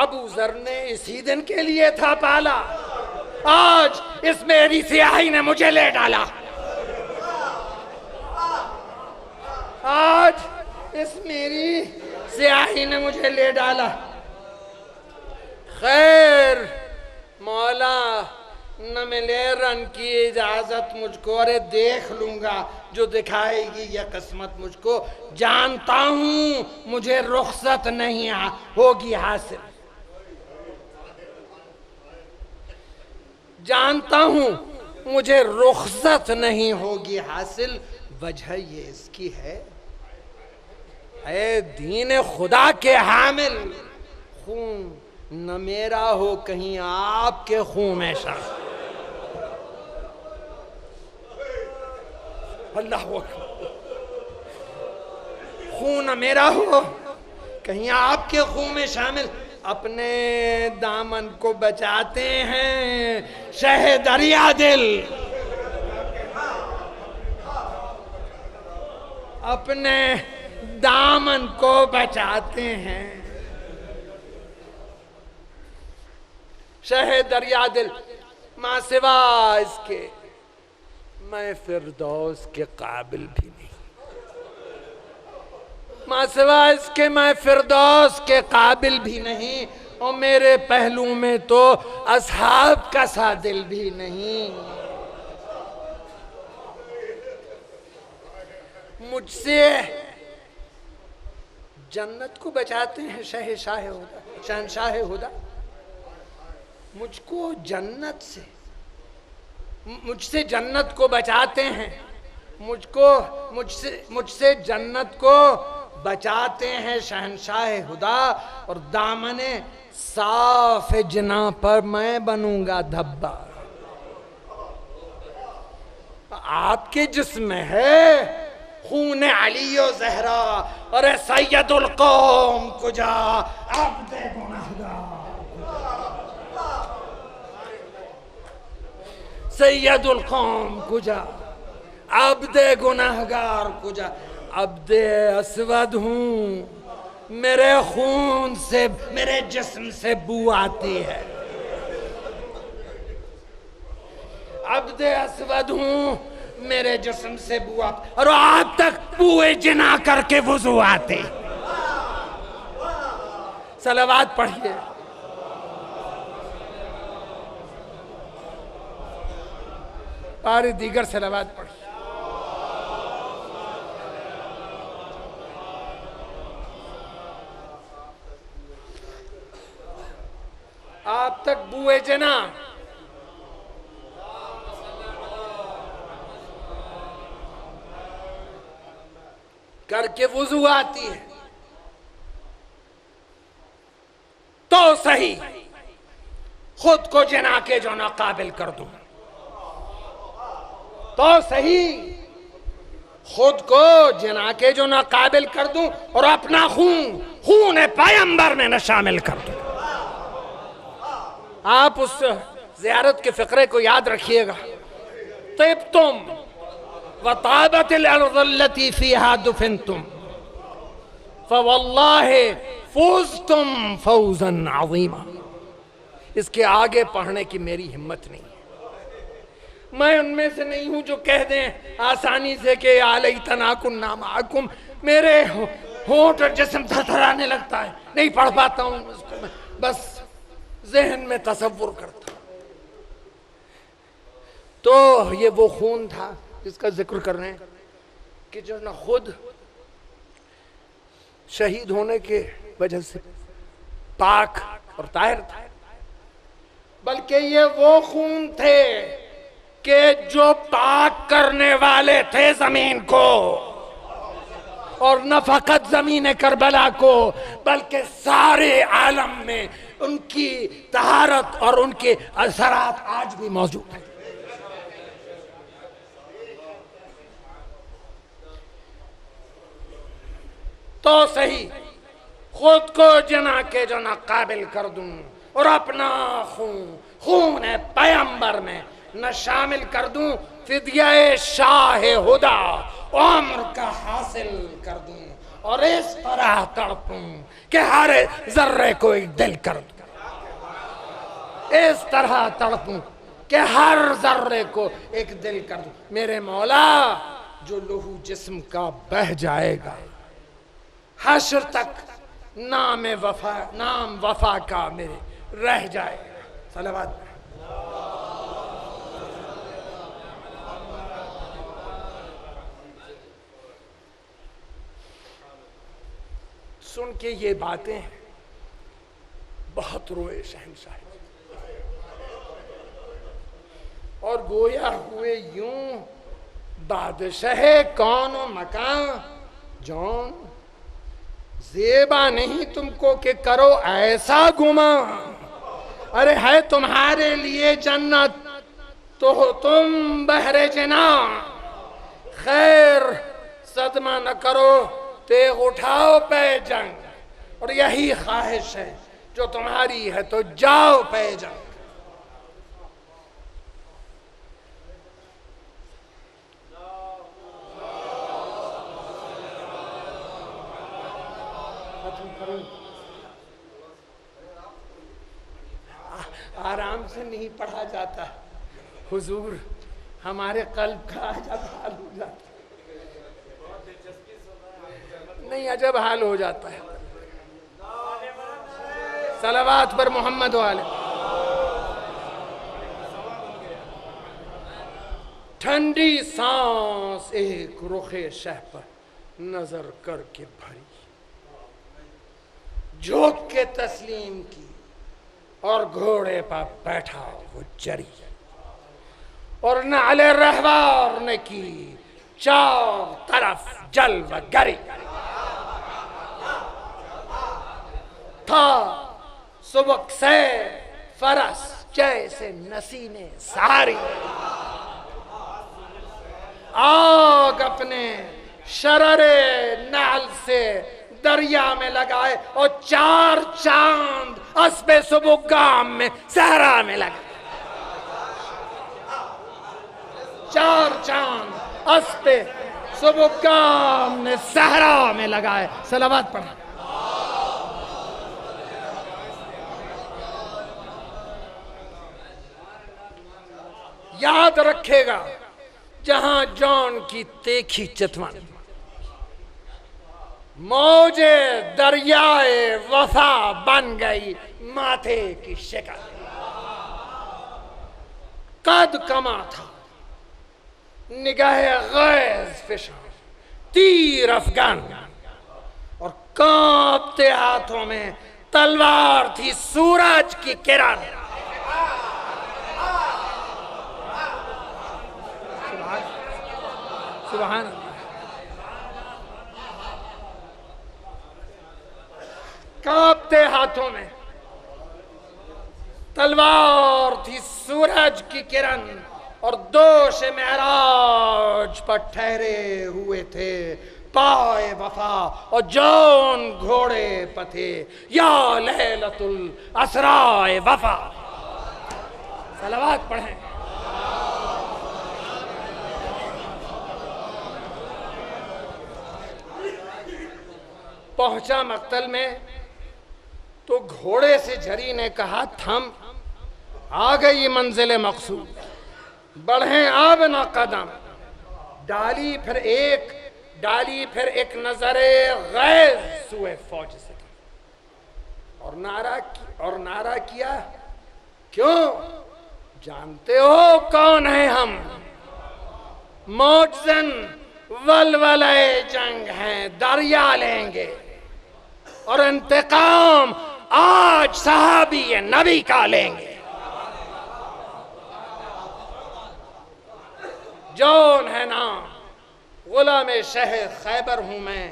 ابو ذر نے اسی دن کے لیے تھا پالا، آج اس میری سیاہی نے مجھے لے ڈالا، آج اس میری سیاہی نے مجھے لے ڈالا۔ خیر مولا نہ ملے رن کی اجازت مجھ کو، ارے دیکھ لوں گا جو دکھائے گی یہ قسمت مجھ کو، جانتا ہوں مجھے رخصت نہیں ہوگی حاصل، جانتا ہوں مجھے رخصت نہیں ہوگی حاصل، وجہ یہ اس کی ہے، اے دین خدا کے حامل، خون نہ میرا ہو کہیں آپ کے خون میں شامل۔ اللہ اکبر، خون نہ میرا ہو کہیں آپ کے خون میں شامل، اپنے دامن کو بچاتے ہیں شہ دریا دل، اپنے دامن کو بچاتے ہیں شہ دریا دل، ماں سوا اس کے میں فردوس کے قابل بھی نہیں، ماں سوا اس کے میں فردوس کے قابل بھی نہیں، اور میرے پہلو میں تو اصحاب کا سا دل بھی نہیں۔ مجھ سے جنت کو بچاتے ہیں شہنشاہ ہدیٰ، مجھ کو جنت سے، مجھ سے جنت کو بچاتے ہیں، مجھ سے جنت کو بچاتے ہیں شہنشاہ ہدیٰ، اور دامن صاف جناں پر میں بنوں گا دھبا۔ آپ کے جسم ہے خون علی و زہرا، اور سید القوم کجا عبد گنہگار، سید القوم کجا عبد گنہگار کجا، عبد اسود ہوں، میرے خون سے میرے جسم سے بو آتی ہے، عبد اسود ہوں میرے جسم سے بو آتی، اور آپ تک بوئے جنا کر کے وضو آتے۔ صلوات پڑھیے۔ پارے دیگر صلوات پڑھیے۔ آپ تک بوئے جنا کر کے وضو آتی ہے، تو صحیح خود کو جنا کے جو ناقابل کر دوں، تو صحیح خود کو جنا کے جو ناقابل کر دوں، اور اپنا خون پیغمبر میں نہ شامل کر دوں۔ آپ اس زیارت کے فقرے کو یاد رکھیے گا، طبتم وطابت الارض التي فيها دفنتم فوالله فوزتم فوزا عظیما۔ اس کے آگے پڑھنے کی میری ہمت نہیں ہے، میں ان میں سے نہیں ہوں جو کہہ دیں آسانی سے کہ یا لیتنا کنا معکم، میرے ہونٹ اور جسم تھرتھرانے لگتا ہے، نہیں پڑھ پاتا ہوں اس کو، میں بس ذہن میں تصور کرتا ہوں۔ تو یہ وہ خون تھا جس کا ذکر کر رہے ہیں کہ جو نہ خود شہید ہونے کے وجہ سے پاک اور طاہر تھا، بلکہ یہ وہ خون تھے کہ جو پاک کرنے والے تھے زمین کو، اور نہ فقط زمین کربلا کو بلکہ سارے عالم میں ان کی طہارت اور ان کے اثرات آج بھی موجود ہیں۔ تو صحیح خود کو جنا کے جو ناقابل کر دوں، اور اپنا خون پیغمبر میں نہ شامل کر دوں، فدیہ شاہ ہدیٰ عمر کا حاصل کر دوں، اور اس طرح تڑپوں کہ ہر ذرے کو ایک دل کر دوں، اس طرح تڑپوں کہ ہر ذرے کو ایک دل کر دوں۔ میرے مولا جو لہو جسم کا بہہ جائے گا، حشر تک نام وفا کا میرے رہ جائے گا۔ صلوات سن کے یہ باتیں بہت روئے شہنشاہ، اور گویا ہوئے یوں بادشاہ کون و مکان جون، زیبا نہیں تم کو کہ کرو ایسا گمان، ارے ہے تمہارے لیے جنت تو ہو تم بحر جنا، خیر صدمہ نہ کرو تیغ اٹھاؤ پہ جنگ، اور یہی خواہش ہے جو تمہاری ہے تو جاؤ پہ جنگ. آرام سے نہیں پڑھا جاتا حضور، ہمارے قلب کا عجب حال ہو جاتا نہیں، عجب حال ہو جاتا ہے. صلوات پر محمد والے. ٹھنڈی سانس ایک رخ شہ پر نظر کر کے بھری، جھوک کے تسلیم کی اور گھوڑے پر بیٹھا وہ جری، اور نعل رہوار نے کی چار طرف جلوہ گری. تھا سبک سے فرس جیسے نسیم ساری، آگ اپنے شرر نعل سے دریا میں لگائے، اور چار چاند اسب سبکگام میں صحرا میں لگائے. چار چاند اسب سبکگام نے صحرا میں لگائے. صلوات پڑھا. یاد رکھے گا جہاں جان کی تیکھی چتوان، موجے دریائے وفا بن گئی ماتھے کی شکل. قد کما تھا نگاہ غیظ فشاں تیر افغان، اور کانپتے ہاتھوں میں تلوار تھی سورج کی کرن. سبحان اللہ. کانپتے ہاتھوں میں تلوار تھی سورج کی کرن، اور دوش معراج پر ٹھہرے ہوئے تھے پائے وفا، اور جون گھوڑے پتھے یا لیلۃ الاسراء وفا. صلوات پڑھیں. پہنچا مقتل میں تو گھوڑے سے جری نے کہا تھم، آ گئی منزل مقصود، بڑھیں آب نہ قدم. ڈالی پھر ایک نظر غیظ سوئے فوج سے، اور نعرہ کیا، کیوں جانتے ہو کون ہیں ہم؟ موجزن ولولے جنگ ہیں، دریا لیں گے اور انتقام آج صحابی نبی کا لیں گے. جون ہے نام، غلام شہر خیبر ہوں میں،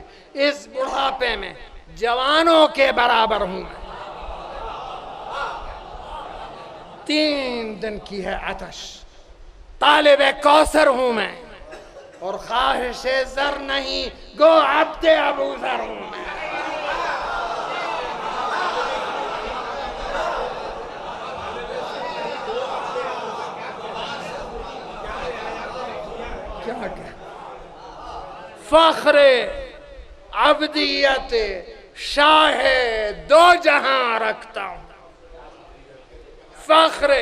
اس بڑھاپے میں جوانوں کے برابر ہوں میں. 3 دن کی ہے عطش، طالب کوثر ہوں میں، اور خواہش زر نہیں گو عبد ابو ذر ہوں میں. فخر عبدیت شاہ دو جہاں رکھتا ہوں، فخر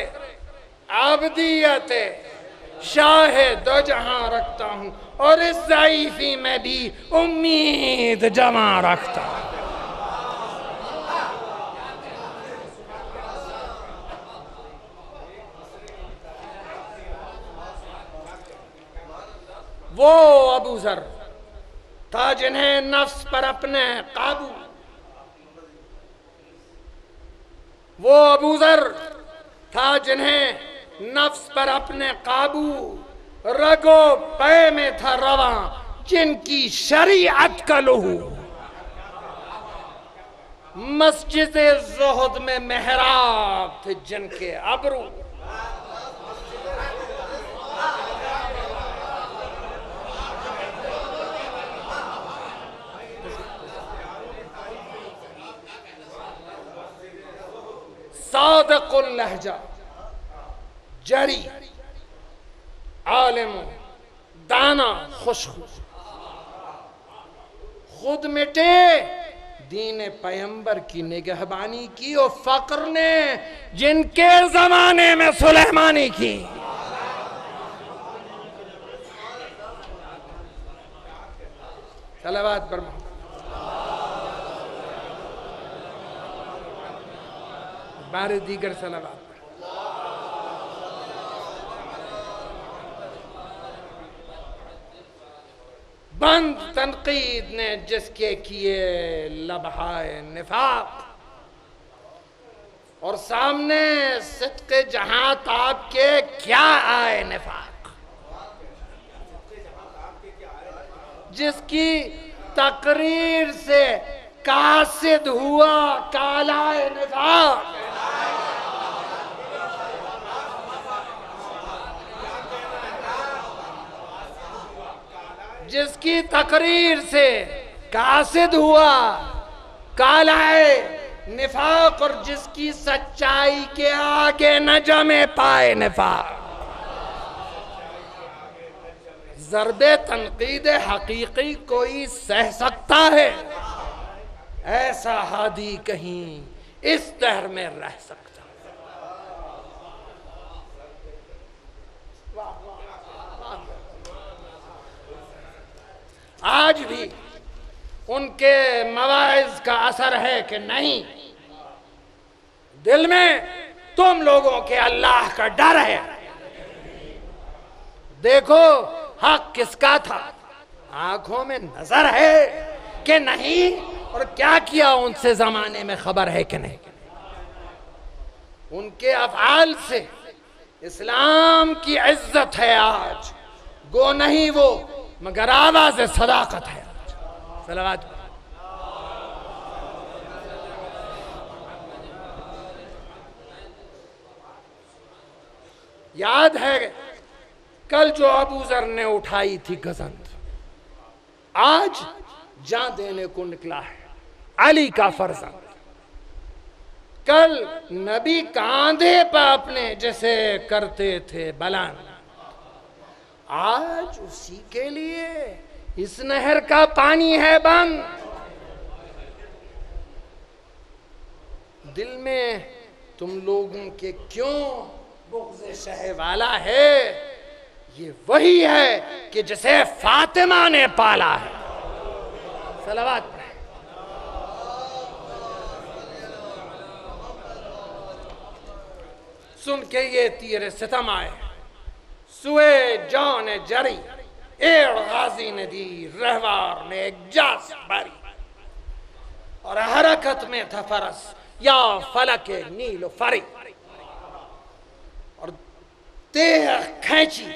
عبدیت شاہ دو جہاں رکھتا ہوں، اور اس ضعیفی میں بھی امید جمع رکھتا ہوں. وہ ابو ذر تھا جنہیں نفس پر اپنے قابو، وہ ابو ذر تھا جنہیں نفس پر اپنے قابو، رگو پے میں تھا رواں جن کی شریعت کا لہو. مسجد زہد میں محراب تھے جن کے ابرو، اللہجہ، جری، عالم، دانا، خوشخو، خود مٹے دین پیغمبر کی نگہبانی کی، اور فقر نے جن کے زمانے میں سلیمانی کی۔ صلوات پر محمد۔ بارے دیگر صلوات پر۔ بند تنقید نے جس کے کیے لبہائے نفاق، اور سامنے صدق جہاں تاب کے کیا آئے نفاق، جس کی تقریر سے قاصد ہوا کالائے نفاق، جس کی تقریر سے قاصد ہوا کالائے نفاق، اور جس کی سچائی کے آگے نہ جمے پائے نفاق۔ ضرب تنقید حقیقی کوئی سہ سکتا ہے، ایسا ہادی کہیں اس دہر میں رہ سکتا۔ آج بھی ان کے مواعظ کا اثر ہے کہ نہیں؟ دل میں تم لوگوں کے اللہ کا ڈر ہے؟ دیکھو حق کس کا تھا، آنکھوں میں نظر ہے کہ نہیں، اور کیا کیا ان سے زمانے میں خبر ہے کہ نہیں؟ ان کے افعال سے اسلام کی عزت ہے آج، گو نہیں وہ مگر آواز صداقت ہے۔ صلوات۔ یاد ہے کل جو ابو ذر نے اٹھائی تھی گزند، آج جان دینے کو نکلا ہے علی کا فرزند۔ کل نبی کاندھے پہ اپنے جیسے کرتے تھے بلند، آج اسی کے لیے اس نہر کا پانی ہے بند۔ دل میں تم لوگوں کے کیوں بغض شہ والا ہے؟ یہ وہی ہے کہ جسے فاطمہ نے پالا ہے۔ صلوات پڑھیں۔ سن کے یہ تیر ستم آئے، سوئے جان جری، ایڑ غازی نے دی، رہوار نے ایک جاس باری، اور حرکت میں تھا فرس یا فلک نیل و فری، اور تیغ کھینچی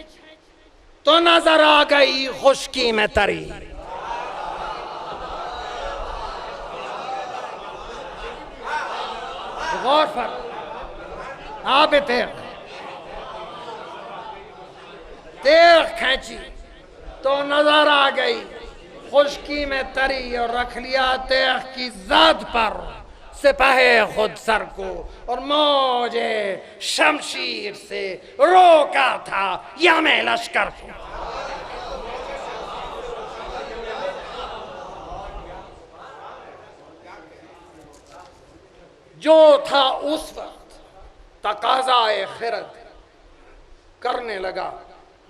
تو نظر آ گئی خشکی میں تری۔ غور فر آپ تیغ کھینچی تو نظر آ گئی خشکی میں تری، اور رکھ لیا تیغ کی زد پر سپہ خود سر کو، اور موج شمشیر سے روکا تھا یم لشکر کو۔ جو تھا اس وقت تقاضائے خرد، کرنے لگا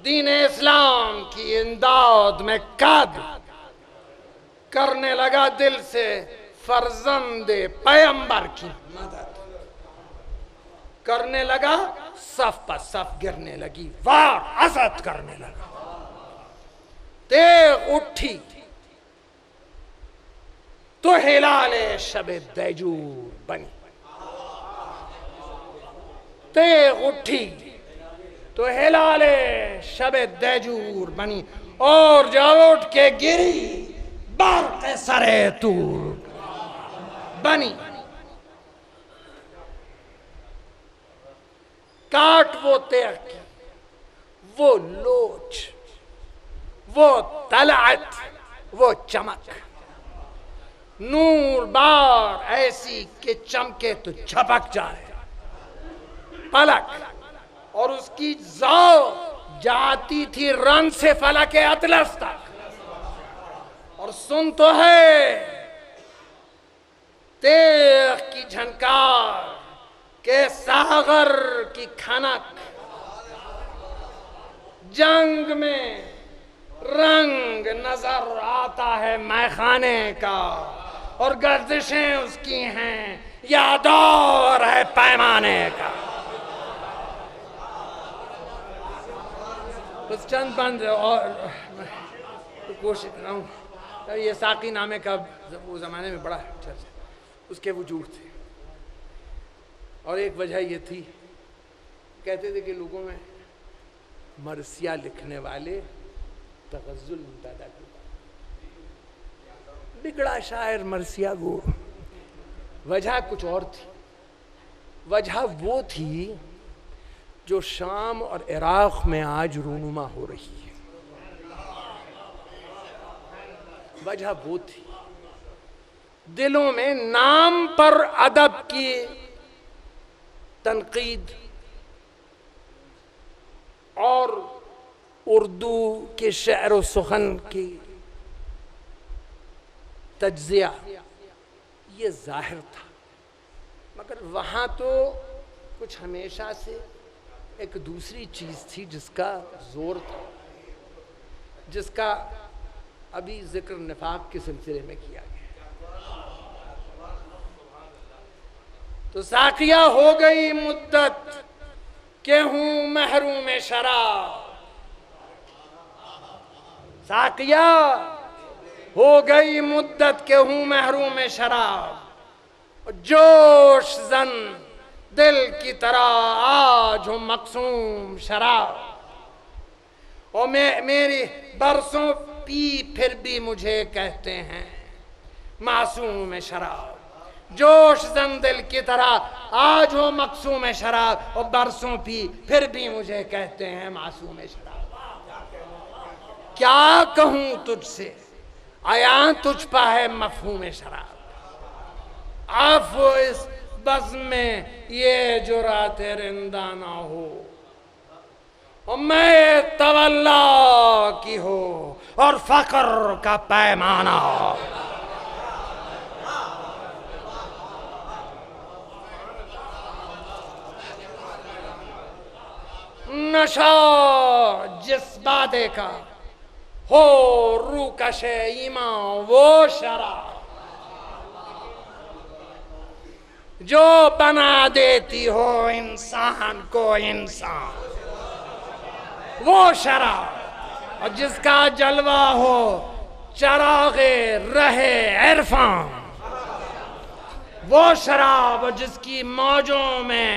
دین اسلام کی امداد میں قد، کرنے لگا دل سے فرزند پیغمبر کی مدد، کرنے لگا صف پر صف گرنے لگی وار عزت کرنے لگا، تیغ اٹھی تو ہلال شب دیجور بنی، تیغ اٹھی تو ہلال شب دیجور بنی، اور جب اٹھ کے گری برق سر طور بنی۔ کاٹ وہ تیغ کی، وہ لوچ، وہ طلعت، وہ چمک، نور بار ایسی کہ چمکے تو چھپک جائے، پلک، اور اس کی زو جاتی تھی رن سے فلک اطلس تک، اور سن تو ہے تیغ کی جھنکار کہ ساغر کی کھنک، جنگ میں رنگ نظر آتا ہے میخانے کا، اور گردشیں اس کی ہیں یا دور ہے پیمانے کا۔ بس چند بند اور کوشش کر رہا ہوں۔ یہ ساقی نامے کا وہ زمانے میں بڑا چرچا، اس کے وجود تھے، اور ایک وجہ یہ تھی، کہتے تھے کہ لوگوں میں مرثیہ لکھنے والے تغزل پیدا کرتے، بگڑا شاعر مرثیہ گو۔ وجہ کچھ اور تھی، وجہ وہ تھی جو شام اور عراق میں آج رونما ہو رہی ہے، وجہ وہ تھی دلوں میں نام پر ادب کی تنقید اور اردو کے شعر و سخن کی تجزیہ، یہ ظاہر تھا، مگر وہاں تو کچھ ہمیشہ سے ایک دوسری چیز تھی جس کا زور تھا، جس کا ابھی ذکر نفاق کے سلسلے میں کیا گیا۔ تو ساقیہ ہو گئی مدت کہ ہوں محروم شراب، ساقیہ ہو گئی مدت کہ ہوں محروم شراب، جوش زن دل کی طرح آج ہوں مقسوم شراب، اور میری برسوں پی پھر بھی مجھے کہتے ہیں معصوم شراب، جوش زن دل کی طرح آج ہوں مقسوم شراب، اور برسوں پی پھر بھی مجھے کہتے ہیں معصوم شراب۔ کیا کہوں تجھ سے عیاں تجھ پہ ہے مفہوم شراب، عفو اس بزم میں یہ جرات رندہ نہ ہو، اور میں تولا کی ہو اور فقر کا پیمانہ ہو۔ نشہ جس بادے کا ہو روکش ایمان وہ شراب، جو بنا دیتی ہو انسان کو انسان وہ شراب، اور جس کا جلوہ ہو چراغ رہے عرفان وہ شراب، اور جس کی موجوں میں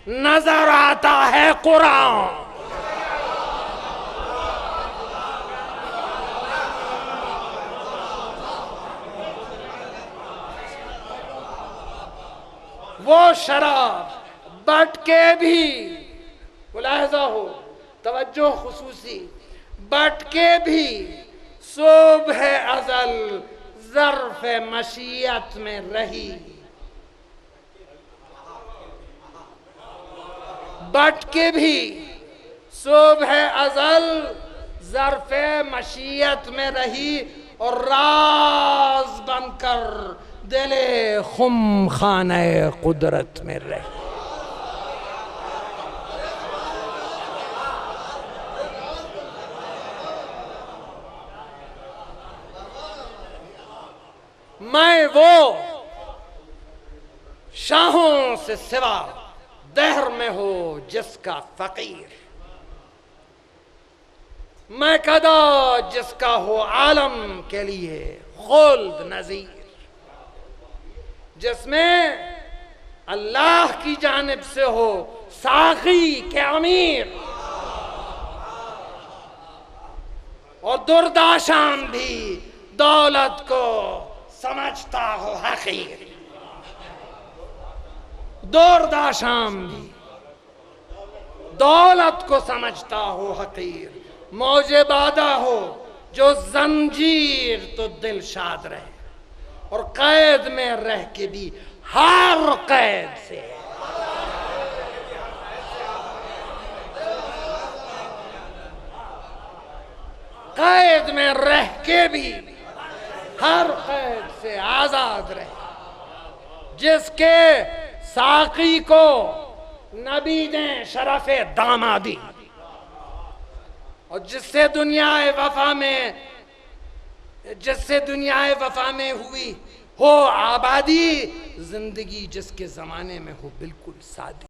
نظر آتا ہے قرآن وہ شراب، بٹ کے بھی ملاحظہ ہو توجہ خصوصی، بٹ کے بھی صبح ازل ظرف مشیت میں رہی، بٹ کے بھی صبح ازل ظرف مشیت میں رہی، اور راز بن کر دل خم خانہ قدرت میں رہی۔ میں وہ شاہوں سے سوا دہر میں ہو جس کا فقیر، میں کدا جس کا ہو عالم کے لیے خلد نذیر، جس میں اللہ کی جانب سے ہو ساقی کے امیر، اور درداشان بھی دولت کو سمجھتا ہو حقیر، درداشان بھی دولت کو سمجھتا ہو حقیر، موج بادہ ہو جو زنجیر تو دل شاد رہے، اور قید میں رہ کے بھی ہر قید سے قید میں رہ کے بھی ہر قید سے آزاد رہے، جس کے ساقی کو نبی نے شرف دامادی، اور جس سے دنیا وفا میں ہوئی ہو آبادی، زندگی جس کے زمانے میں ہو بالکل سادی۔